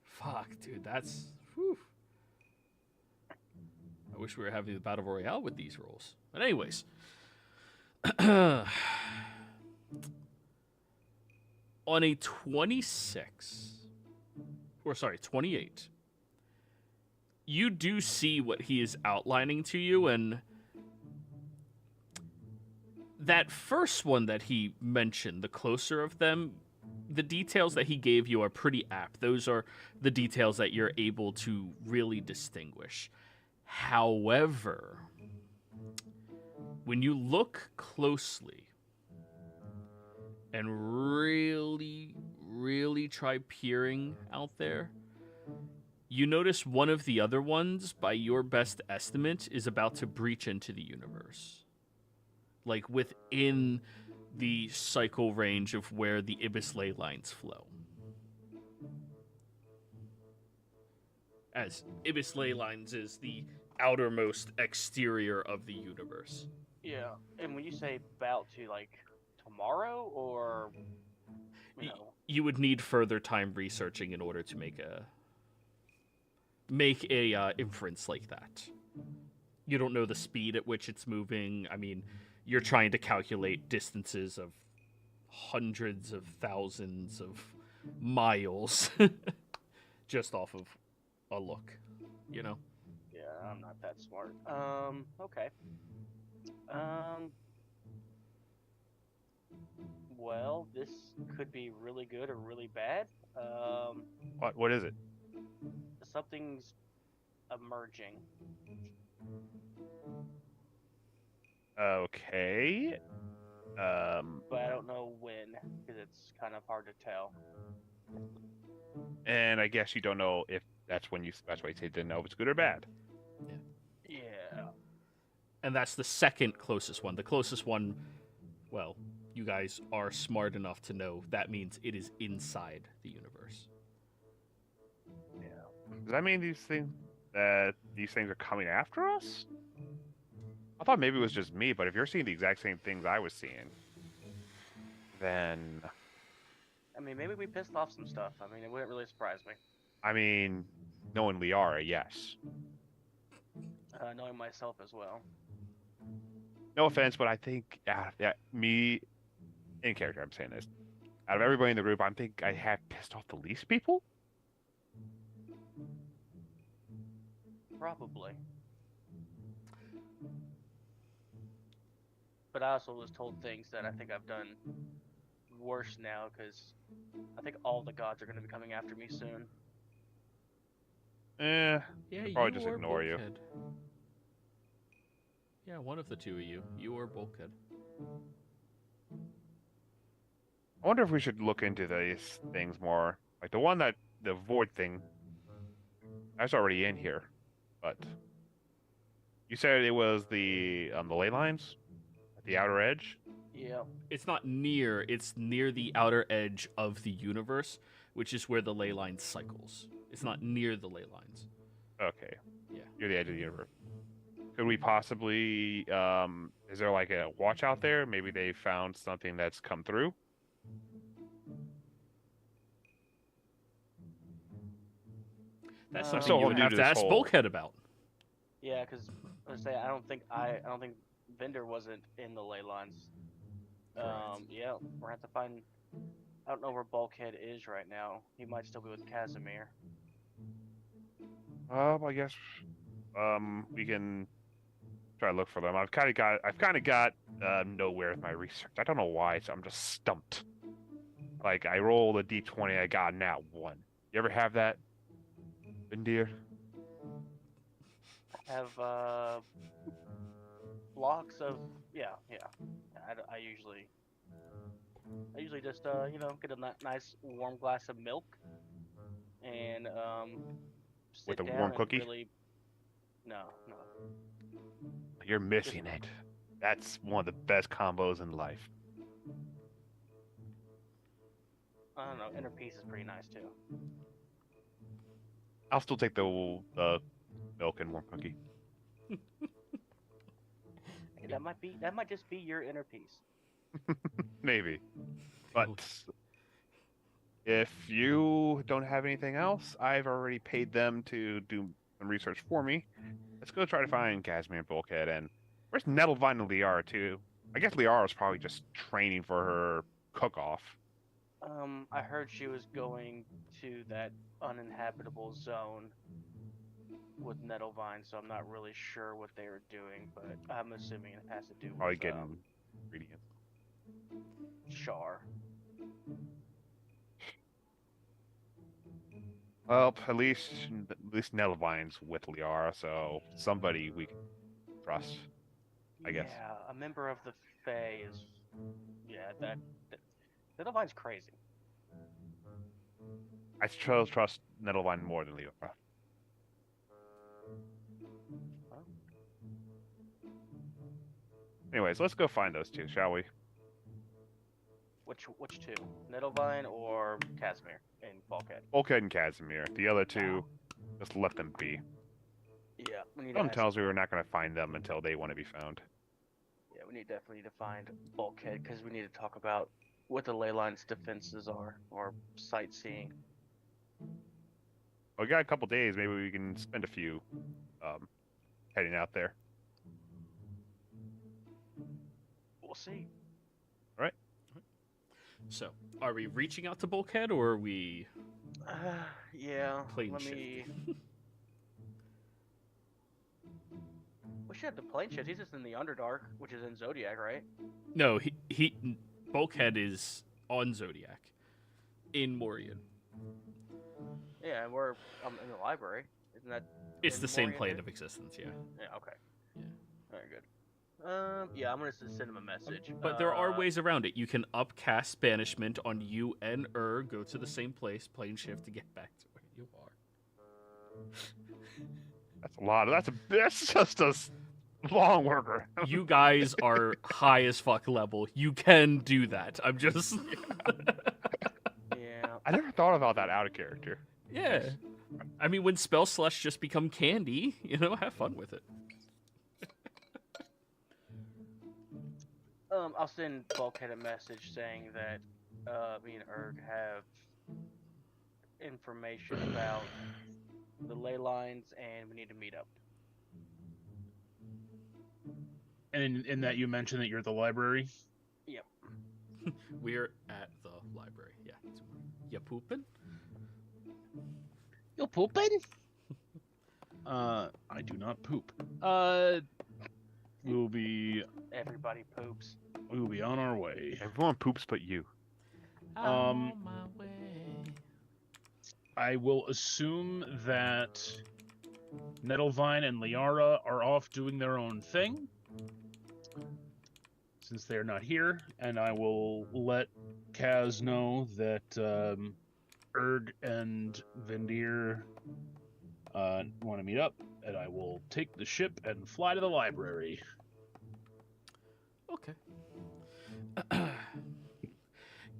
Fuck, dude, that's... Whew. I wish we were having the Battle Royale with these rolls. But anyways. On a 26... Or sorry, 28. You do see what he is outlining to you, and... That first one that he mentioned, the closer of them, the details that he gave you are pretty apt. Those are the details that you're able to really distinguish. However, when you look closely and really, really try peering out there, you notice one of the other ones, by your best estimate, is about to breach into the universe. Like within the cycle range of where the Ibis ley lines flow. As Ibis ley lines is the outermost exterior of the universe. Yeah. And when you say about to, like, tomorrow, or, you know... You would need further time researching in order to make a inference like that. You don't know the speed at which it's moving. I mean, you're trying to calculate distances of hundreds of thousands of miles just off of a look, you know? Yeah, I'm not that smart. Okay. Well, this could be really good or really bad. What is it? Something's emerging. Okay. But I don't know when, because it's kind of hard to tell. And I guess you don't know if that's why you didn't know if it's good or bad. Yeah. And that's the second closest one. The closest one, well, you guys are smart enough to know that means it is inside the universe. Yeah. Does that mean these things are coming after us? I thought maybe it was just me, but if you're seeing the exact same things I was seeing, then... I mean, maybe we pissed off some stuff. I mean, it wouldn't really surprise me. I mean, knowing Liara, yes. Knowing myself as well. No offense, but I think, me, in character, I'm saying this. Out of everybody in the group, I think I have pissed off the least people? Probably. But I also was told things that I think I've done worse now, because I think all the gods are going to be coming after me soon. Yeah, they'll probably you just or ignore you. Bulkhead. Yeah, one of the two of you. You or Bulkhead. I wonder if we should look into these things more. Like the void thing, that's already in here. But you said it was the ley lines at the outer edge? Yeah. It's not near, it's near the outer edge of the universe, which is where the ley line cycles. It's not near the ley lines. Okay. Yeah. You're the edge of the universe. Could we possibly, is there like a watch out there? Maybe they found something that's come through? That's I'm something still you would new have to to this ask whole- Bulkhead about. Yeah, because I don't think Vendor wasn't in the ley lines. Correct. Yeah, we're gonna have to find. I don't know where Bulkhead is right now. He might still be with Casimir. I guess, we can try to look for them. I've kind of got nowhere with my research. I don't know why, so I'm just stumped. Like, I rolled a d20, I got nat 1. You ever have that, Vindir? Have blocks of I usually just get a nice warm glass of milk and sit With a down warm and cookie? really no. You're missing it. That's one of the best combos in life. I don't know. Inner peace is pretty nice too. I'll still take the milk and warm cookie. Hey, that might just be your inner peace. Maybe. But if you don't have anything else, I've already paid them to do some research for me. Let's go try to find Casimir and Bulkhead. And where's Nettlevine and Liara too? I guess Liara's probably just training for her cook-off. I heard she was going to that uninhabitable zone with Nettlevine, so I'm not really sure what they were doing, but I'm assuming it has to do Probably with getting ingredients. Char. Well, at least Nettlevine's with Liara, so somebody we can trust, I guess. Yeah, a member of the Fae is. Yeah, that Nettlevine's crazy. I trust Nettlevine more than Liara. Anyways, let's go find those two, shall we? Which two? Nettlevine or Casimir and Bulkhead? Bulkhead and Casimir. The other two, just let them be. Yeah, we need. Someone tells me we're not going to find them until they want to be found. Yeah, we definitely need to find Bulkhead because we need to talk about what the ley line's defenses are or sightseeing. We got a couple days. Maybe we can spend a few heading out there. We'll see. So, are we reaching out to Bulkhead, or are we... Yeah, Plane let shift. me... We should have the plane shift. He's just in the Underdark, which is in Zodiac, right? No, Bulkhead is on Zodiac, in Morian. Yeah, and we're in the library. Isn't that... It's in the same Morian plane too? of existence, yeah. Yeah, okay. Yeah. Very good. Yeah, I'm gonna send him a message. But there are ways around it. You can upcast banishment on you and go to the same place, plane shift to get back to where you are. That's a lot. That's just a long worker. You guys are high as fuck level. You can do that. I'm just... Yeah. I never thought about that out of character. Yeah. I mean, when spell slush just become candy, have fun with it. I'll send Bulkhead a message saying that me and Erg have information about the ley lines and we need to meet up. And in that you mentioned that you're at the library? Yep. We're at the library. Yeah. You pooping? You pooping? I do not poop. We will be Everybody poops. on our way. Everyone poops but you. On my way. I will assume that Nettlevine and Liara are off doing their own thing, since they are not here, and I will let Kaz know that Erg and Vendir want to meet up, and I will take the ship and fly to the library. Okay.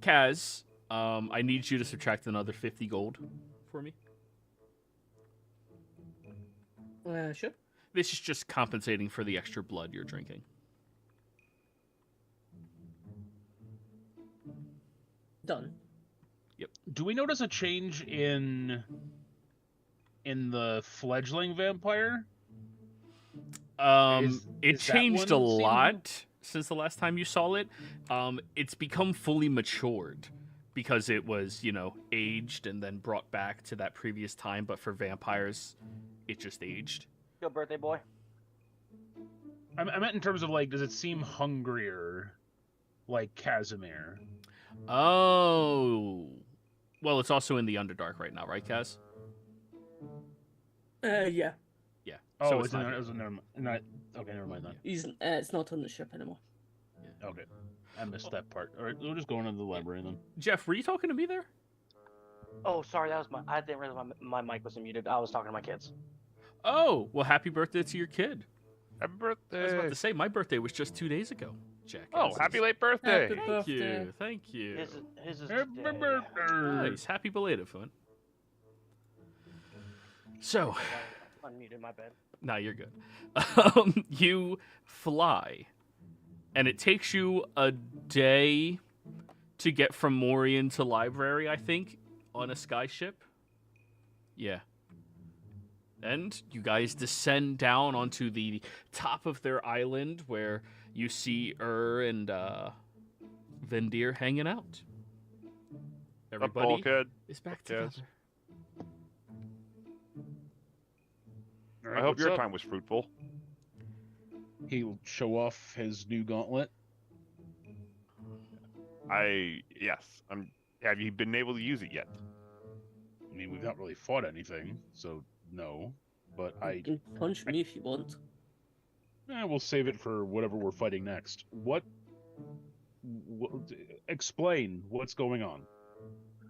Kaz, I need you to subtract another 50 gold for me. Sure. This is just compensating for the extra blood you're drinking. Done. Do we notice a change in the fledgling vampire? It Is that changed a one seem- lot since the last time you saw it. It's become fully matured because it was, aged and then brought back to that previous time. But for vampires, it just aged. Yo, birthday boy. I meant in terms of, does it seem hungrier like Casimir? Oh. Well, it's also in the Underdark right now, right, Kaz? Yeah. Yeah. Oh, so it's not in, here. okay, never mind then. It's not on the ship anymore. Okay, I missed that part. All right, we'll just go into the library then. Jeff, were you talking to me there? Oh, sorry, that was I didn't realize my mic was muted. I was talking to my kids. Oh, well, happy birthday to your kid. Happy I was about birthday. to say, my birthday was just 2 days ago. Jackass. Oh, happy late birthday! Happy Thank birthday. you. Thank you. His is Happy today. birthday. Nice. Happy belated, Fun. So, Unmuted, my bad. nah, you're good. You fly, and it takes you a day to get from Morian to library, I think, on a skyship. Yeah. And you guys descend down onto the top of their island where you see and Vendir hanging out. Everybody bulkhead? is back Yes. together. All I right, hope what's your up? time was fruitful. He'll show off his new gauntlet. Yes. Have you been able to use it yet? I mean, we've not really fought anything, so no. But You can punch me if you want. we'll save it for whatever we're fighting next. What explain what's going on.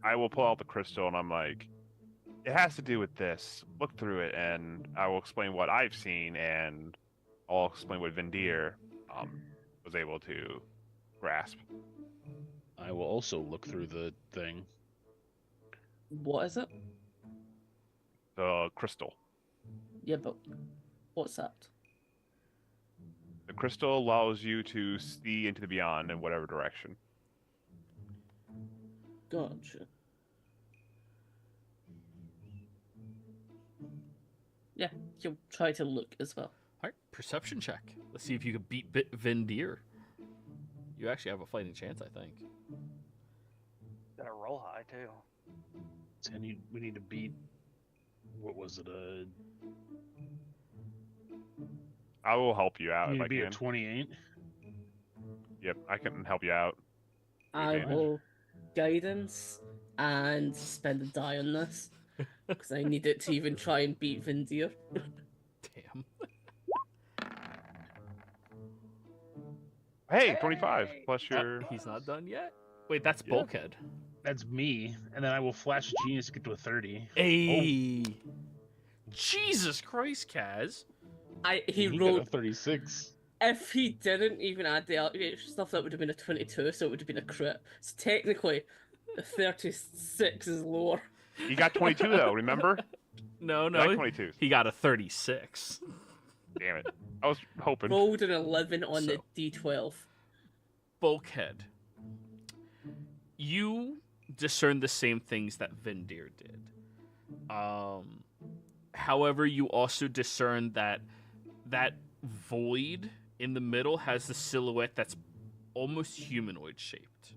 I will pull out the crystal and I'm like, it has to do with this. Look through it and I will explain what I've seen and I'll explain what Vendir was able to grasp. I will also look through the thing. What is it? The crystal. Yeah, but what's that? The crystal allows you to see into the beyond in whatever direction. Gotcha. Yeah, you'll try to look as well. All right, perception check. Let's see if you can beat Vendir. You actually have a fighting chance, I think. Gotta roll high too. And we need to beat. What was it? I will help you out We need if to I beat a can. 28. Yep, I can help you out. I Advantage. will guidance and spend a die on this because I need it to even try and beat Vindir. Damn. Hey, 25 plus your. He's not done yet. Wait, that's Yeah. Bulkhead. That's me, and then I will flash genius to get to a 30. Hey. Jesus Christ, Kaz. He got a rolled. 36. If he didn't even add the extra stuff, that would have been a 22, so it would have been a crit. So technically, the 36 is lower. You got 22 though, remember? No, You no. got 22. He got a 36. Damn it. I was hoping. Rolled an 11 on So- the D12. Bulkhead. You discern the same things that Vendir did. However, you also discern that void in the middle has the silhouette that's almost humanoid shaped.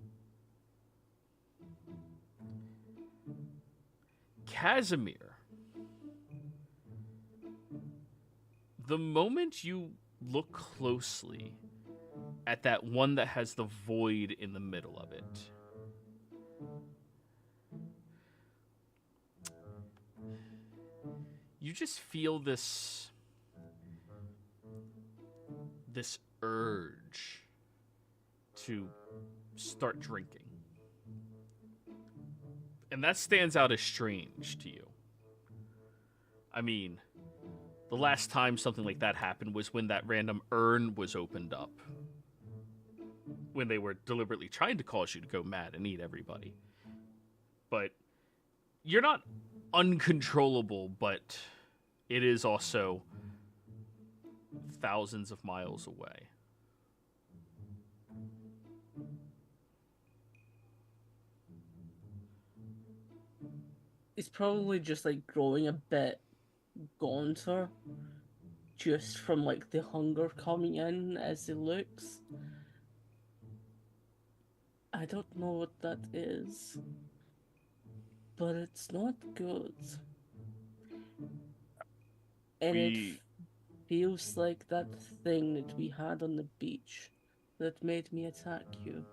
Casimir. The moment you look closely at that one that has the void in the middle of it, you just feel this urge to start drinking. And that stands out as strange to you. I mean, the last time something like that happened was when that random urn was opened up. When they were deliberately trying to cause you to go mad and eat everybody. But you're not uncontrollable, but it is also thousands of miles away. He's probably just like growing a bit gaunter just from like the hunger coming in as he looks. I don't know what that is, but it's not good. And We- it feels like that thing that we had on the beach that made me attack you.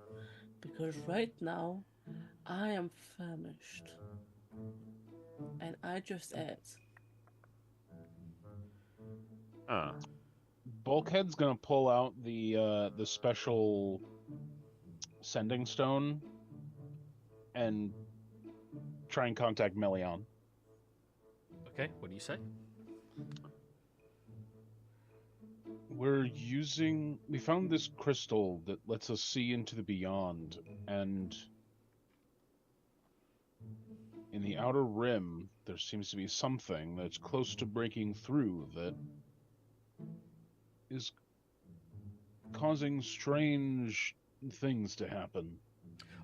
Because right now, I am famished. And I just ate. Bulkhead's gonna pull out the special sending stone and try and contact Melion. Okay, what do you say? We found this crystal that lets us see into the beyond, and in the outer rim, there seems to be something that's close to breaking through that is causing strange things to happen.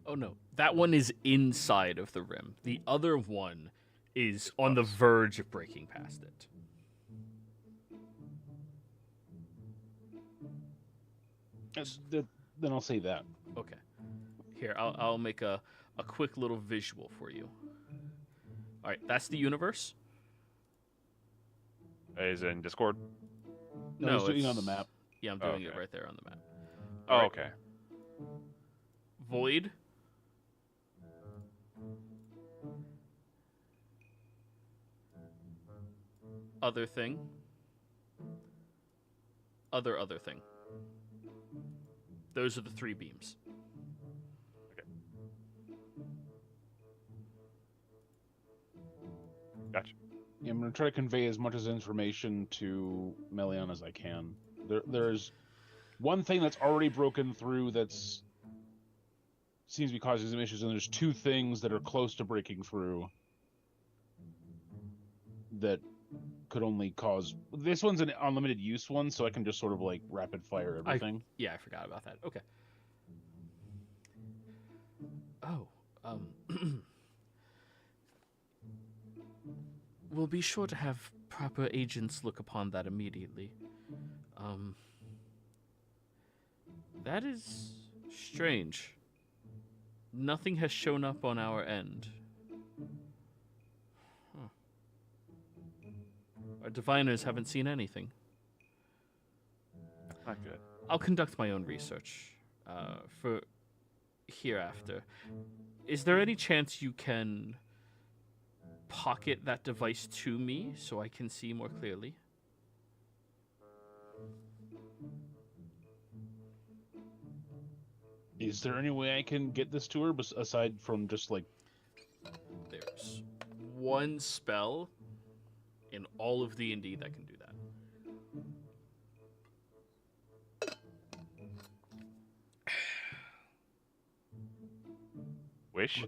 Oh no, that one is inside of the rim. The other one is on the verge of breaking past it. Then I'll say that. Okay. Here, I'll make a quick little visual for you. All right, that's the universe. Is it in Discord? No, he's doing it on the map. Yeah, I'm doing it right there on the map. Oh, All right. okay. Void. Other thing. Other thing. Those are the three beams. Gotcha. Yeah, I'm going to try to convey as much as information to Melian as I can. There's one thing that's already broken through that's seems to be causing some issues, and there's two things that are close to breaking through that could only cause... This one's an unlimited use one, so I can just sort of like rapid fire everything. Yeah, I forgot about that. Okay. Oh, we'll be sure to have proper agents look upon that immediately. That is strange. Nothing has shown up on our end. Huh. Our diviners haven't seen anything. Not good. I'll conduct my own research for hereafter. Is there any chance you can pocket that device to me so I can see more clearly? Is there any way I can get this to her aside from just like... There's one spell in all of D&D that can do that. Wish?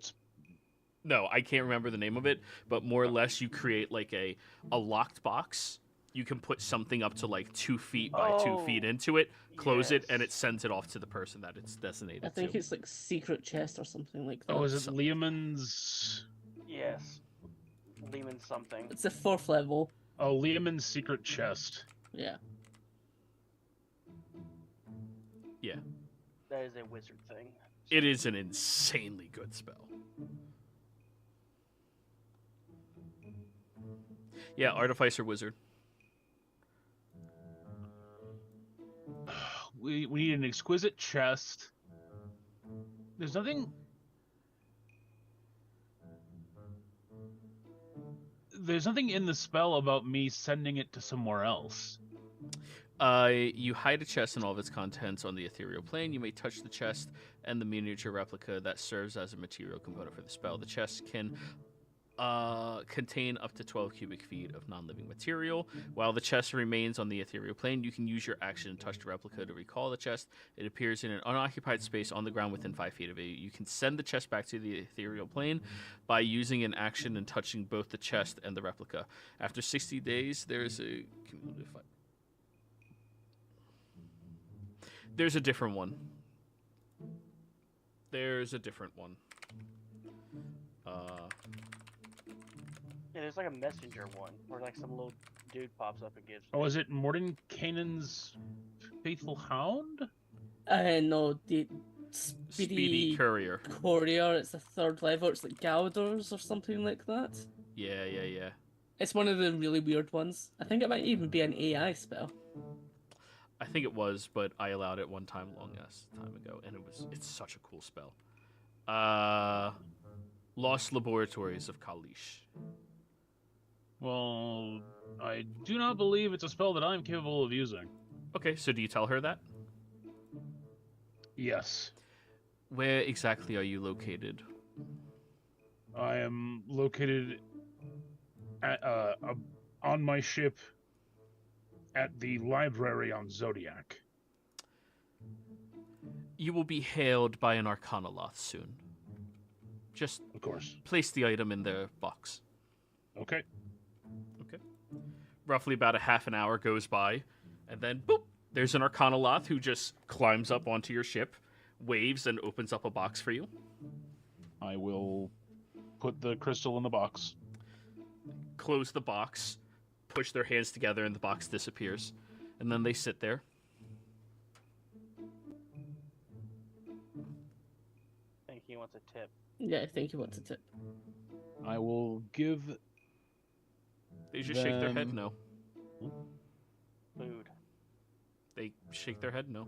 No, I can't remember the name of it, but more or less you create like a locked box. You can put something up to like 2 feet by 2 feet into it, close it, and it sends it off to the person that it's designated to. I think it's like secret chest or something like that. Oh, is it Lehman's... Yes. Lehman something. It's the 4th level. Oh, Lehman's secret chest. Yeah. Yeah. That is a wizard thing. It is an insanely good spell. Yeah, Artificer Wizard. We need an exquisite chest. There's nothing... There's nothing in the spell about me sending it to somewhere else. You hide a chest and all of its contents on the ethereal plane. You may touch the chest and the miniature replica that serves as a material component for the spell. The chest can contain up to 12 cubic feet of non-living material. While the chest remains on the ethereal plane, you can use your action to touch the replica to recall the chest. It appears in an unoccupied space on the ground within 5 feet of it. You can send the chest back to the ethereal plane by using an action and touching both the chest and the replica. After 60 days, there's a different one. There's a different one. Yeah, there's like a messenger one where like some little dude pops up and gives. Oh, is it Mordenkainen's Faithful Hound? No, the Speedy Courier. Courier, it's the 3rd level. It's like Galdor's or something like that. Yeah. It's one of the really weird ones. I think it might even be an AI spell. I think it was, but I allowed it one time long ass time ago, and it's such a cool spell. Lost Laboratories of Kalish. Well, I do not believe it's a spell that I'm capable of using. Okay, so do you tell her that? Yes. Where exactly are you located? I am located at, on my ship at the library on Zodiac. You will be hailed by an Arcanoloth soon. Just Of course. place the item in the box. Okay. Roughly about a half an hour goes by, and then, boop, there's an Arcanoloth who just climbs up onto your ship, waves, and opens up a box for you. I will put the crystal in the box. Close the box, push their hands together, and the box disappears. And then they sit there. I think he wants a tip. Yeah, I think he wants a tip. I will give They just shake their head Then- no. Food. They shake their head no.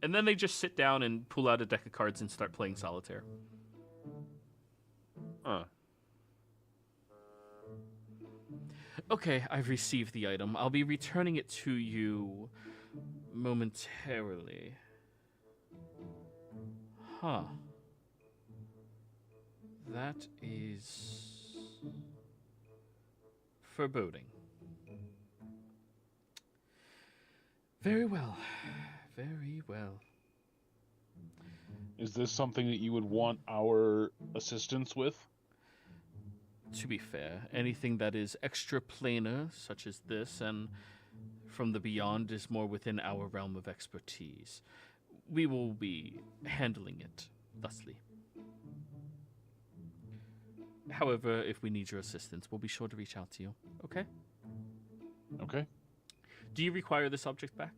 And then they just sit down and pull out a deck of cards and start playing solitaire. Huh. Okay, I've received the item. I'll be returning it to you momentarily. Huh. That is foreboding. Very well. Very well. Is this something that you would want our assistance with? To be fair, anything that is extraplanar, such as this, and from the beyond, is more within our realm of expertise. We will be handling it thusly. However, if we need your assistance, we'll be sure to reach out to you. Okay? Okay. Do you require this object back?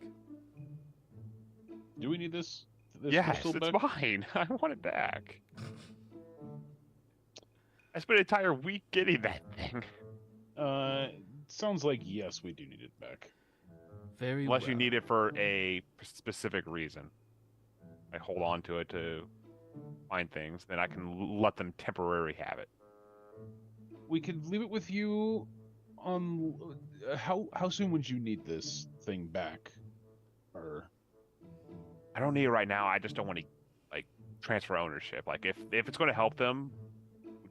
Do we need this? Yes, crystal it's back? mine. I want it back. I spent an entire week getting that thing. Sounds like yes, we do need it back. Very Unless well. you need it for a specific reason. I hold on to it to find things, then I can let them temporarily have it. We could leave it with you on how soon would you need this thing back? Or I don't need it right now. I just don't want to like transfer ownership. Like if it's going to help them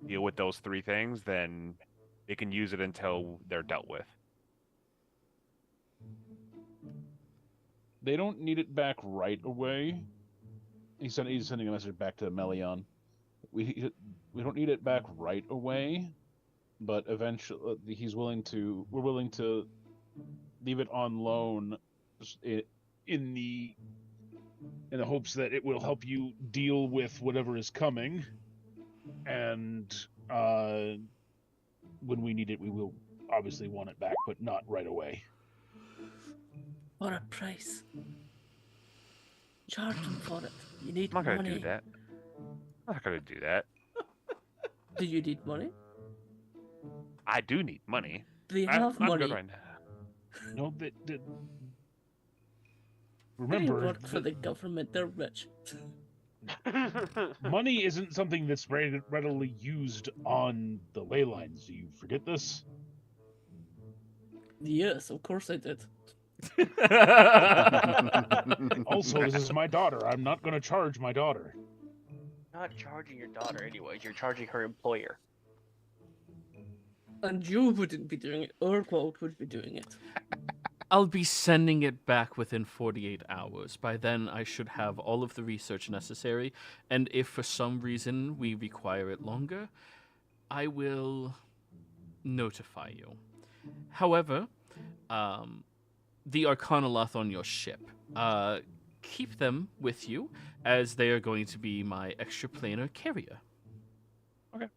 deal with those three things, then they can use it until they're dealt with. they don't need it back right away. He's sending a message back to Melion. We don't need it back right away, but eventually we're willing to leave it on loan in the hopes that it will help you deal with whatever is coming, and when we need it, we will obviously want it back, but not right away. What a price. Charge them for it. You need I'm not going to money. do that. I'm not going to do that. Do you need money? I do need money. They I'm have money. good right now. No, They remember, work for the government. They're rich. money isn't something that's readily used on the ley lines. Do you forget this? Yes, of course I did. Also, this is my daughter. I'm not going to charge my daughter. Not charging your daughter anyways. You're charging her employer. And you wouldn't be doing it. Urquote would be doing it. I'll be sending it back within 48 hours. By then, I should have all of the research necessary, and if for some reason we require it longer, I will notify you. However, the Arcanoloth on your ship, keep them with you, as they are going to be my extraplanar carrier. Okay.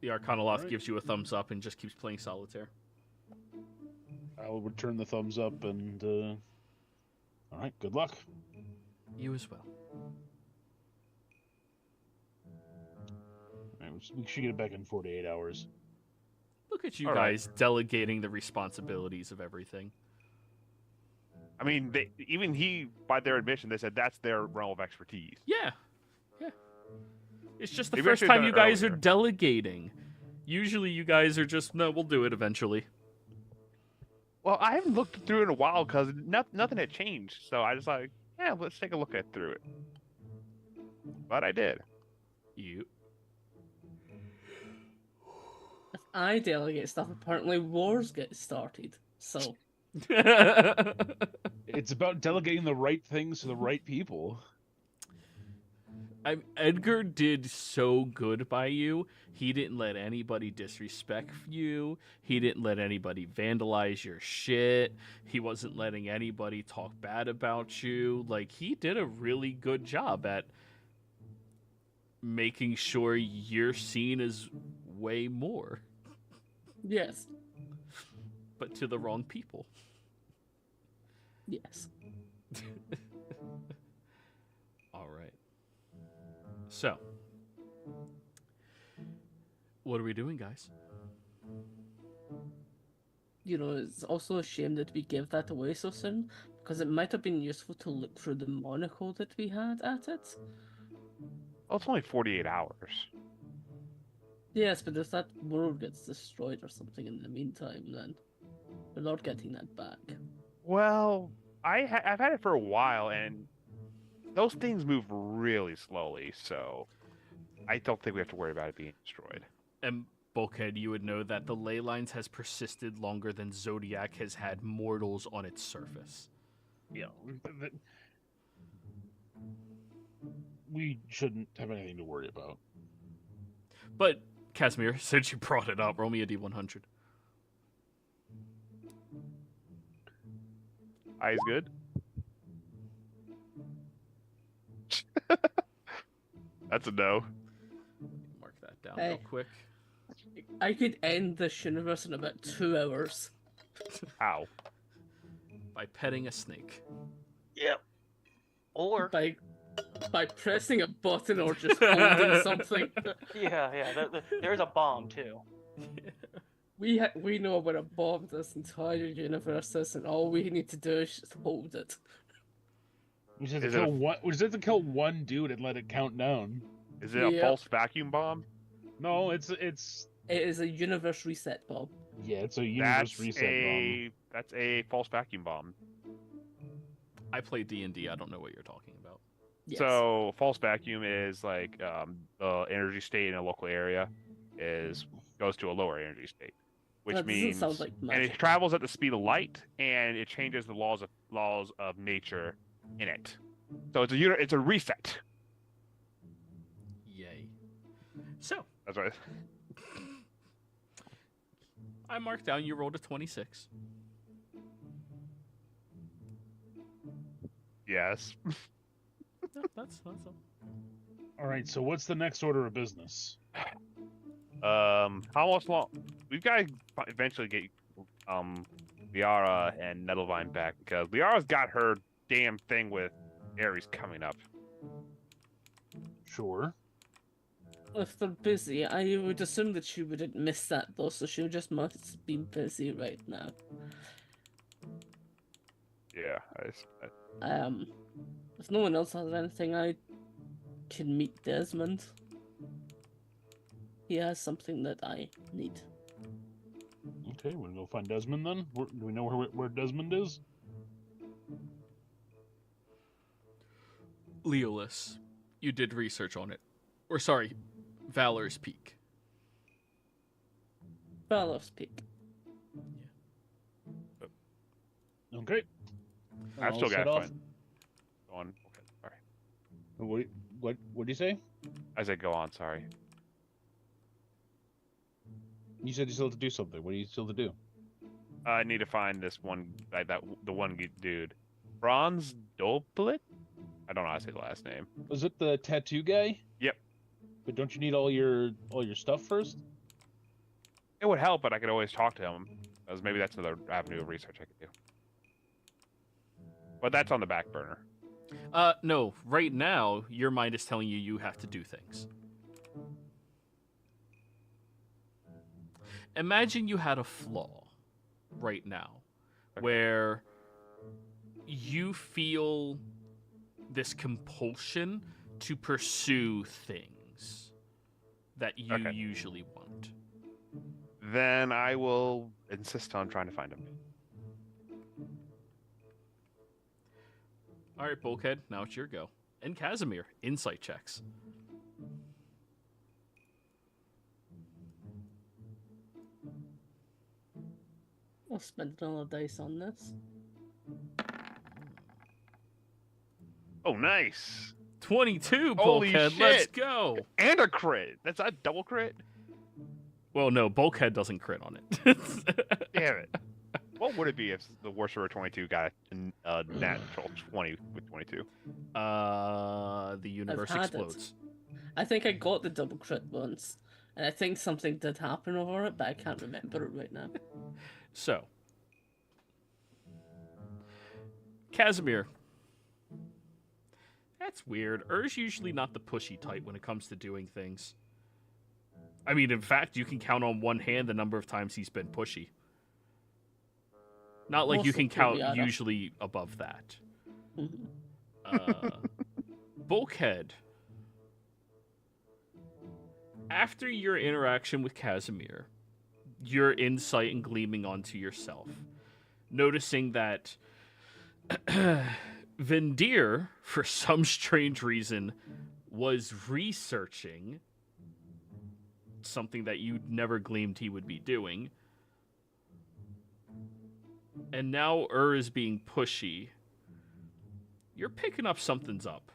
The Arcanoloth Alright. gives you a thumbs up and just keeps playing solitaire. I'll return the thumbs up and, all right, good luck. You as well. All right, we should get it back in 48 hours. Look at you All right. guys delegating the responsibilities of everything. I mean, by their admission, they said that's their realm of expertise. Yeah. It's just the Maybe I first should've time done you it guys are earlier. delegating. Usually you guys are just, no, we'll do it eventually. Well, I haven't looked through it in a while because nothing had changed. So I just like, yeah, let's take a look through it. But I did. You. If I delegate stuff, apparently wars get started. So, It's about delegating the right things to the right people. Edgar did so good by you. He didn't let anybody disrespect you. He didn't let anybody vandalize your shit. He wasn't letting anybody talk bad about you. Like, he did a really good job at making sure you're seen as way more, Yes. but to the wrong people. Yes. All right. So, what are we doing, guys? You know, it's also a shame that we gave that away so soon, because it might have been useful to look through the monocle that we had at it. Well, it's only 48 hours. Yes, but if that world gets destroyed or something in the meantime, then we're not getting that back. Well, I've had it for a while, and those things move really slowly, so I don't think we have to worry about it being destroyed. And Bulkhead, you would know that the ley lines has persisted longer than Zodiac has had mortals on its surface. Yeah. We shouldn't have anything to worry about. But, Casimir, since you brought it up, roll me a D100. Eyes good? That's a no. Mark that down Hey. real quick. I could end this universe in about 2 hours. Ow. By petting a snake. Yep. Or By pressing a button or just holding something. yeah. There's a bomb too. We know what a bomb this entire universe is, and all we need to do is just hold it. We just Is have it to kill one. We just have to kill one dude and let it count down. Is it a Yep. false vacuum bomb? No, it's It is a universe reset bomb. yeah, it's a universe reset bomb. That's a false vacuum bomb. I play D&D, I don't know what you're talking about. Yes. So false vacuum is like the energy state in a local area goes to a lower energy state, which That doesn't means sound like and it magic. travels at the speed of light, and it changes the laws of nature in it. So it's a reset. Yay. So, That's right. I marked down you rolled a 26. Yes. No, that's all. All right, so what's the next order of business? How much long? We've got to eventually get Liara and Nettlevine back, because Liara's got her damn thing with Ares coming up. Sure. If they're busy, I would assume that she wouldn't miss that though, so she just must be busy right now. Yeah. If no one else has anything, I can meet Desmond. He has something that I need. Okay, we're gonna go find Desmond then. Do we know where Desmond is? Leolus, you did research on it. Or sorry, Valor's Peak. Valor's Peak. Okay. I've still I'll got set to off. find. Go on. Okay. Sorry. What do you say? I said go on. Sorry. You said you still have to do something. What do you still have to do? I need to find this one, the one dude, Bronze Doblet. I don't know how to say the last name. Was it the tattoo guy? Yep. But don't you need all your stuff first? It would help, but I could always talk to him, because maybe that's another avenue of research I could do. But that's on the back burner. No, right now, your mind is telling you you have to do things. Imagine you had a flaw right now Okay. where you feel this compulsion to pursue things that you Okay. usually want. Then I will insist on trying to find him. All right, Bulkhead, now it's your go. And Casimir, insight checks. I'll spend another dice on this. Oh, nice. 22, Holy Bulkhead. Let's shit. go. And a crit. That's a double crit? Well, no, Bulkhead doesn't crit on it. Damn it. What would it be if the Worshiper 22 got a natural 20 with 22? The universe had it. explodes. I think I got the double crit once, and I think something did happen over it, but I can't remember it right now. So, Casimir. That's weird. Ur's usually not the pushy type when it comes to doing things. I mean, in fact, you can count on one hand the number of times he's been pushy. Not like you Mostly can count Juliana. usually above that. Mhm. Bulkhead. After your interaction with Casimir, your insight and gleaming onto yourself, noticing that Vendir, for some strange reason, was researching something that you never gleamed he would be doing. And now is being pushy. You're picking up something's up.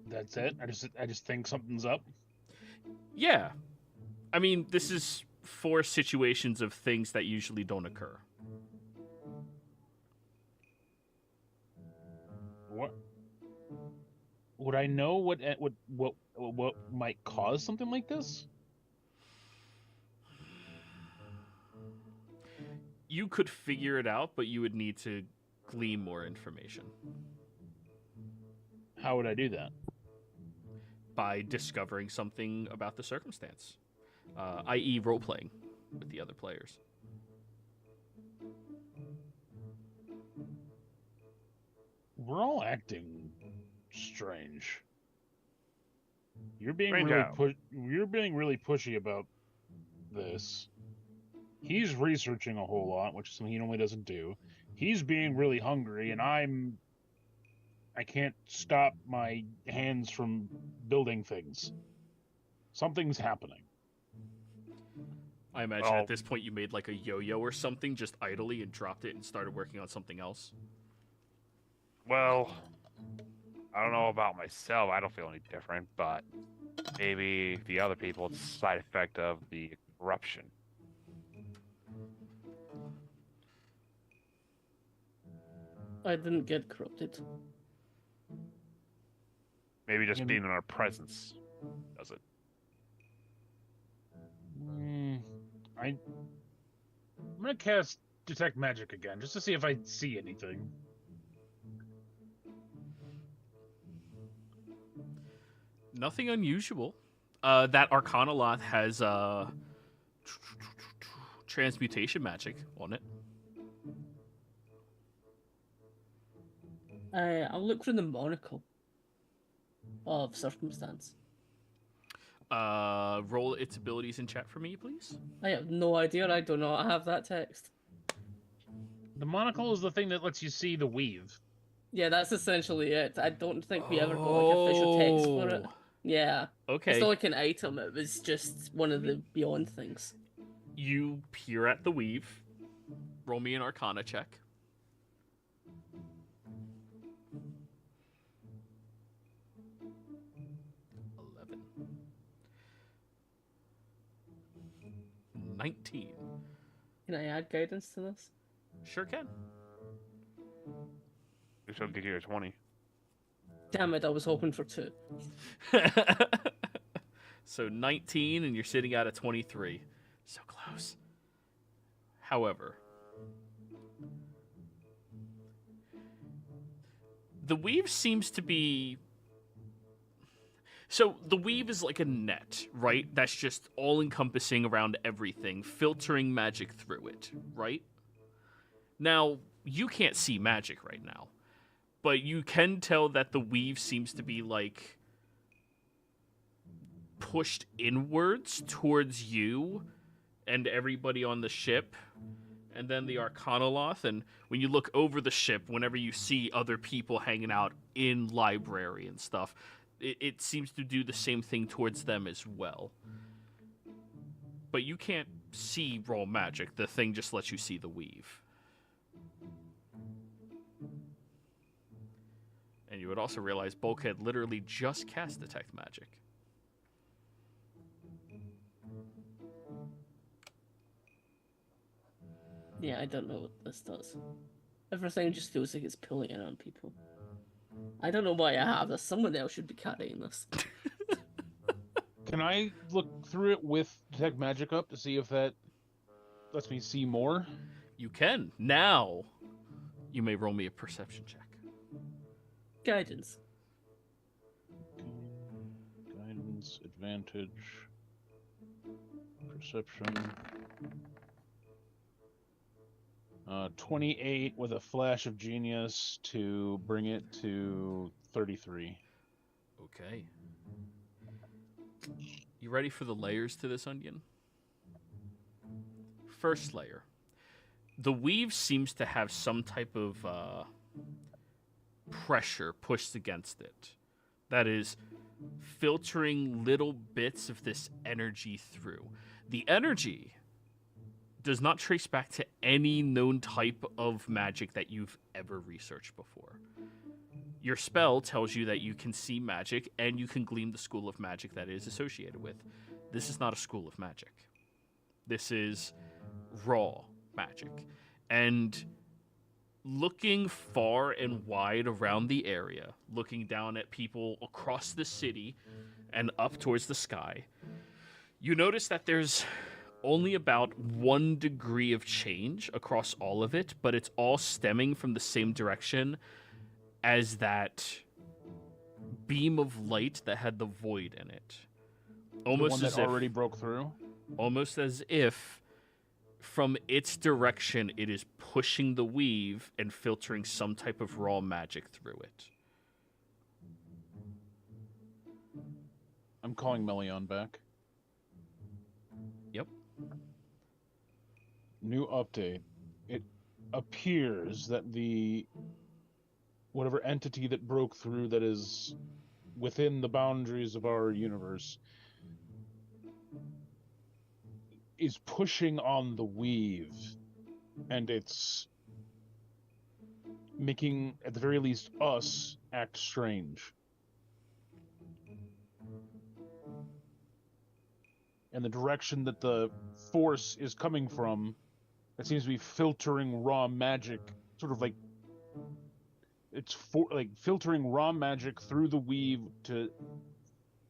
That's it. I just think something's up. Yeah. I mean, this is for situations of things that usually don't occur. What would I know? What might cause something like this? You could figure it out, but you would need to glean more information How would I do that? by discovering something about the circumstance, i.e. role-playing with the other players. We're all acting strange. You're being Strange really how? you're being really pushy about this. He's researching a whole lot, which is something he normally doesn't do. He's being really hungry, and I can't stop my hands from building things. Something's happening. I imagine Well- at this point you made like a yo-yo or something just idly and dropped it and started working on something else. Well, I don't know about myself. I don't feel any different, but maybe the other people, it's a side effect of the corruption. I didn't get corrupted. Maybe just Maybe- being in our presence does it. I'm gonna cast Detect Magic again, just to see if I see anything. Nothing unusual. That Arcana lot has transmutation magic on it. I'll look for the monocle of circumstance. Roll its abilities in chat for me, please. I have no idea. I do not have that text. The monocle is the thing that lets you see the weave. Yeah, that's essentially it. I don't think we ever got like official text for it. Oh, Yeah. Okay. It's not like an item, it was just one of the beyond things. You peer at the weave. Roll me an Arcana check. 11. 19. Can I add guidance to this? Sure can. We shall get you a 20. Damn it, I was hoping for 2. So 19, and you're sitting at a 23. So close. However, the weave seems to be... So the weave is like a net, right? That's just all-encompassing around everything, filtering magic through it, right? Now, you can't see magic right now, but you can tell that the weave seems to be like pushed inwards towards you and everybody on the ship, and then the Arcanoloth. And when you look over the ship, whenever you see other people hanging out in library and stuff, it seems to do the same thing towards them as well. But you can't see raw magic. The thing just lets you see the weave. And you would also realize Bulkhead literally just cast Detect Magic. Yeah, I don't know what this does. Everything just feels like it's pulling in on people. I don't know why I have this. Someone else should be carrying this. Can I look through it with Detect Magic up to see if that lets me see more? You can. Now, you may roll me a perception check. Guidance. Guidance, advantage, perception. 28 with a flash of genius to bring it to 33. Okay. You ready for the layers to this onion? First layer. The weave seems to have some type of pressure pushed against it. That is filtering little bits of this energy through. The energy does not trace back to any known type of magic that you've ever researched before. Your spell tells you that you can see magic and you can glean the school of magic that it is associated with. This is not a school of magic. This is raw magic. And looking far and wide around the area, looking down at people across the city and up towards the sky, you notice that there's only about 1 degree of change across all of it, but it's all stemming from the same direction as that beam of light that had the void in it. Almost the one as that if, already broke through? almost as if from its direction it is pushing the weave and filtering some type of raw magic through it. I'm calling Melion back. Yep. New update. It appears that the whatever entity that broke through that is within the boundaries of our universe is pushing on the weave, and it's making, at the very least, us act strange. And the direction that the force is coming from, it seems to be filtering raw magic, sort of like it's filtering raw magic through the weave to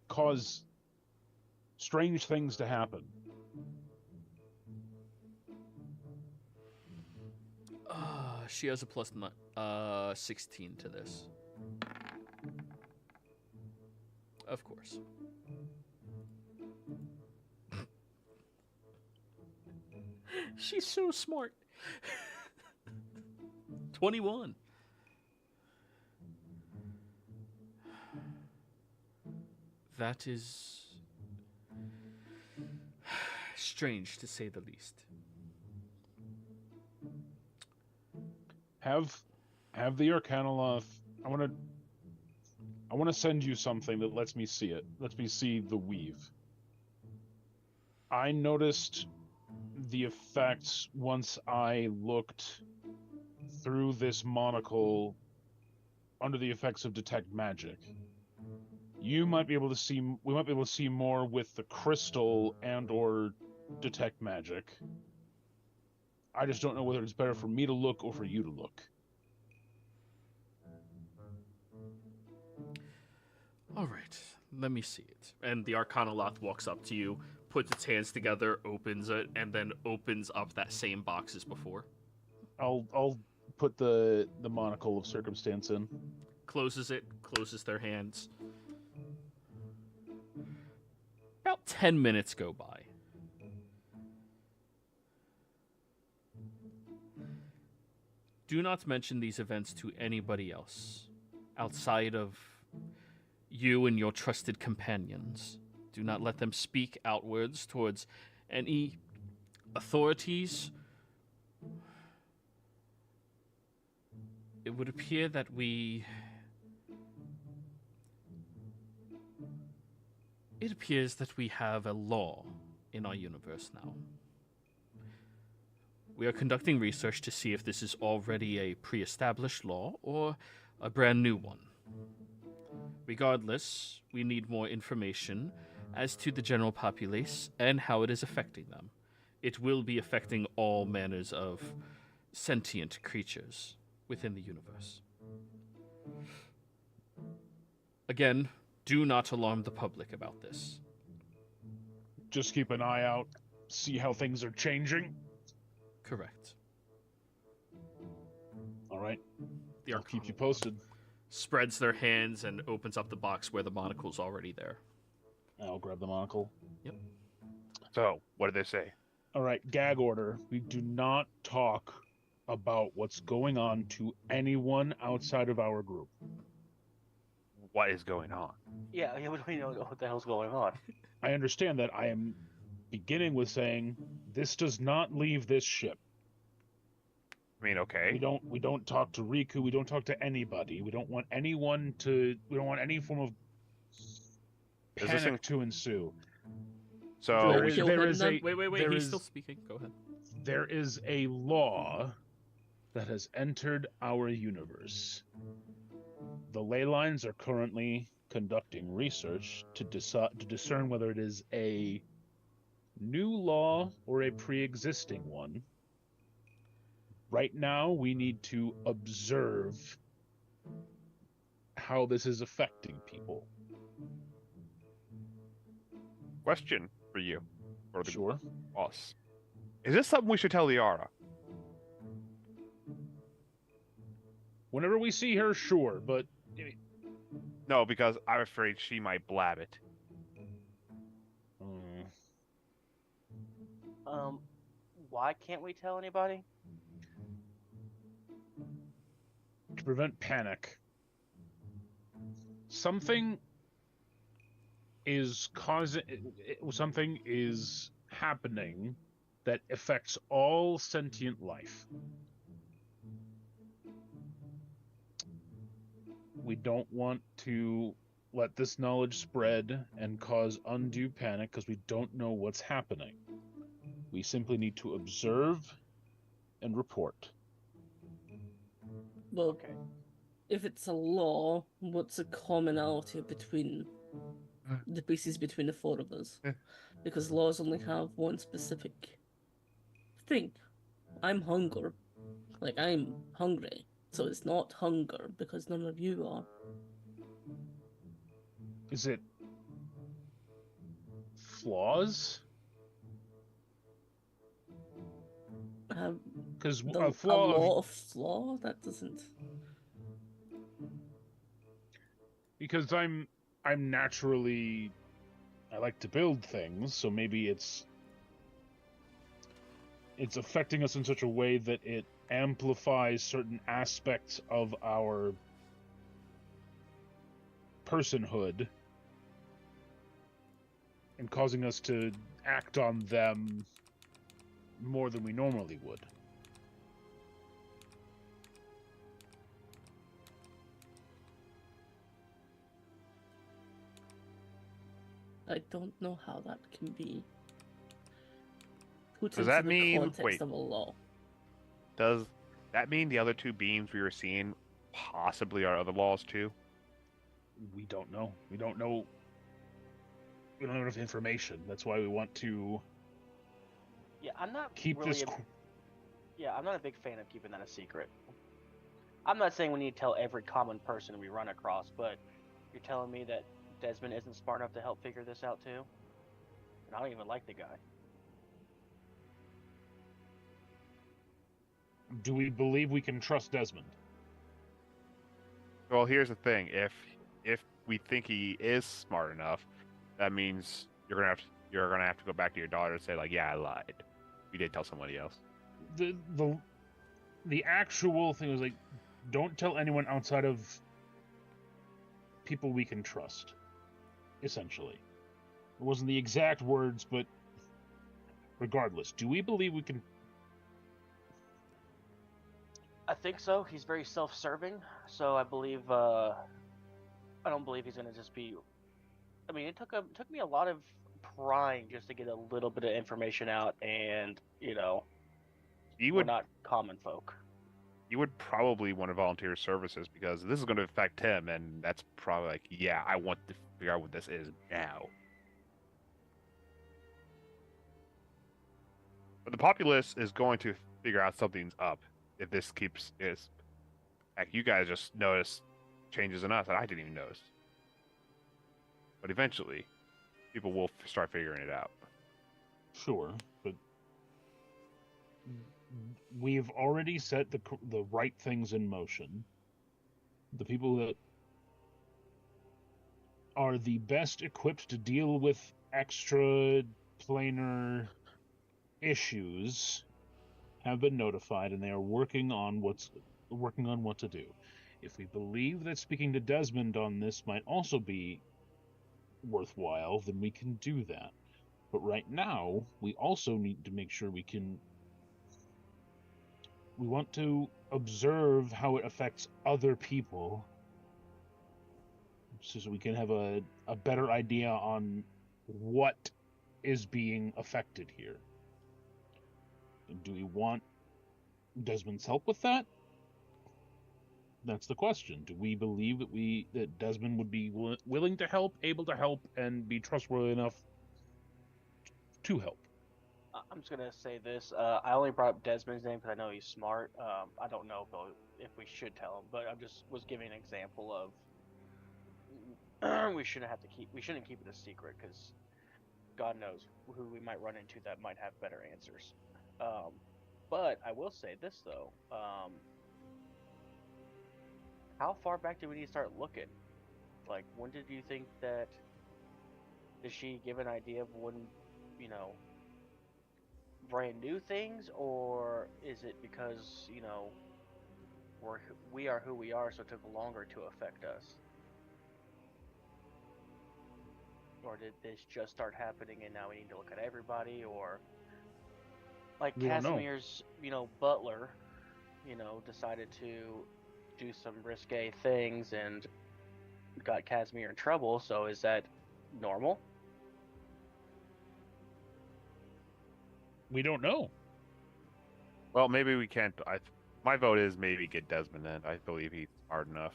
cause strange things to happen. She has a plus 16 to this. Of course. She's so smart. 21. That is strange, to say the least. Have the Arcanoloth. I want to send you something that lets me see it. Lets me see the weave. I noticed the effects once I looked through this monocle under the effects of Detect Magic. You might be able to see. We might be able to see more with the crystal and/or Detect Magic. I just don't know whether it's better for me to look or for you to look. All right, let me see it. And the Arcanoloth walks up to you, puts its hands together, opens it, and then opens up that same box as before. I'll put the monocle of circumstance in. Closes it, closes their hands. About 10 minutes go by. Do not mention these events to anybody else outside of you and your trusted companions. Do not let them speak outwards towards any authorities It would appear that It appears that we have a law in our universe now. We are conducting research to see if this is already a pre-established law or a brand new one. Regardless, we need more information as to the general populace and how it is affecting them. It will be affecting all manners of sentient creatures within the universe. Again, do not alarm the public about this. Just keep an eye out, see how things are changing. Correct. All right. The I'll keep you posted. spreads their hands and opens up the box where the monocle's already there. I'll grab the monocle. Yep. So, what did they say? All right, gag order. We do not talk about what's going on to anyone outside of our group. What is going on? Yeah, we don't know what the hell's going on. I understand that. I am beginning with saying this does not leave this ship. I mean, okay. We don't talk to Riku. We don't talk to anybody. We don't want anyone to. We don't want any form of Is this panic to ensue. So, There is- Kill there him is then? a Wait, there he's is- still speaking. Go ahead. there is a law that has entered our universe. The ley lines are currently conducting research to discern whether it is a new law or a pre-existing one. Right now, we need to observe how this is affecting people. question for you, or the Sure. boss. Is this something we should tell Liara? Whenever we see her, sure, but No, because I'm afraid she might blab it. Why can't we tell anybody? to prevent panic. Something is happening that affects all sentient life. We don't want to let this knowledge spread and cause undue panic because we don't know what's happening. We simply need to observe and report. Well, Okay. if it's a law, what's the commonality between the pieces between the four of us? Because laws only have one specific thing. I'm hunger. Like, I'm hungry. So it's not hunger, because none of you are. Is it flaws? Because A a flaw law of flaw? That doesn't... because I'm naturally, I like to build things, so maybe it's affecting us in such a way that it amplifies certain aspects of our personhood and causing us to act on them more than we normally would. I don't know how that can be put Does into that the mean- context wait. of a law. Does that mean the other two beams we were seeing possibly are other laws too? We don't know. We don't know. We don't have enough information. That's why we want to Yeah, I'm not keep really this. I'm not a big fan of keeping that a secret. I'm not saying we need to tell every common person we run across, but you're telling me that Desmond isn't smart enough to help figure this out too? And I don't even like the guy. Do we believe we can trust Desmond? Well, here's the thing: if we think he is smart enough, that means you're gonna have to go back to your daughter and say like, yeah, I lied. You did tell somebody else. The actual thing was like, don't tell anyone outside of people we can trust. Essentially, it wasn't the exact words, but regardless, do we believe we can? I think so. He's very self-serving, so I believe. I don't believe he's gonna just be. I mean, it took me a lot of prying just to get a little bit of information out, and He we're would not common folk. he would probably want to volunteer services because this is going to affect him, and that's probably like, yeah, I want to figure out what this is now. But the populace is going to figure out something's up if this keeps is. Heck, you guys just notice changes in us that I didn't even notice. But eventually, people will start figuring it out. Sure, but we've already set the right things in motion. The people that are the best equipped to deal with extra planar issues have been notified, and they are working on what to do. If we believe that speaking to Desmond on this might also be worthwhile, then we can do that. But right now, we also need to make sure we want to observe how it affects other people so we can have a better idea on what is being affected here. And do we want Desmond's help with that? That's the question. Do we believe that Desmond would be willing to help, able to help, and be trustworthy enough to help? I'm just gonna say this. I only brought up Desmond's name because I know he's smart. I don't know if we should tell him, but I just was giving an example of we shouldn't keep it a secret because God knows who we might run into that might have better answers. But I will say this though. How far back do we need to start looking? Like, when did you think that? Did she give an idea of when, brand new things, or is it because we are who we are, so it took longer to affect us? Or did this just start happening and now we need to look at everybody? Or like Casimir's, butler, decided to do some risque things and got Casimir in trouble, so is that normal? We don't know. Well, maybe we can't. My vote is maybe get Desmond in. I believe he's smart enough.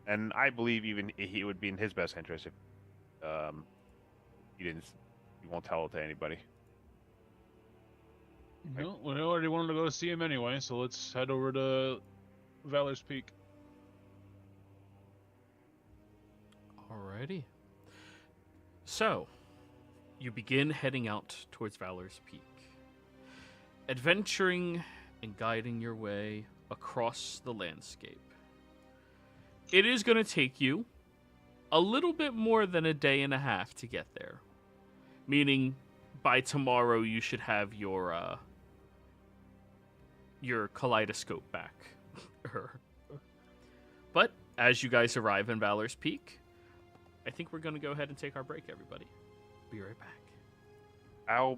And I believe even he would be in his best interest if he won't tell it to anybody. No, we already wanted to go see him anyway, so let's head over to Valor's Peak. Alrighty. So, you begin heading out towards Valor's Peak, adventuring and guiding your way across the landscape. It is going to take you a little bit more than a day and a half to get there, meaning by tomorrow you should have your kaleidoscope back. But as you guys arrive in Valor's Peak, I think we're going to go ahead and take our break, everybody. Be right back. How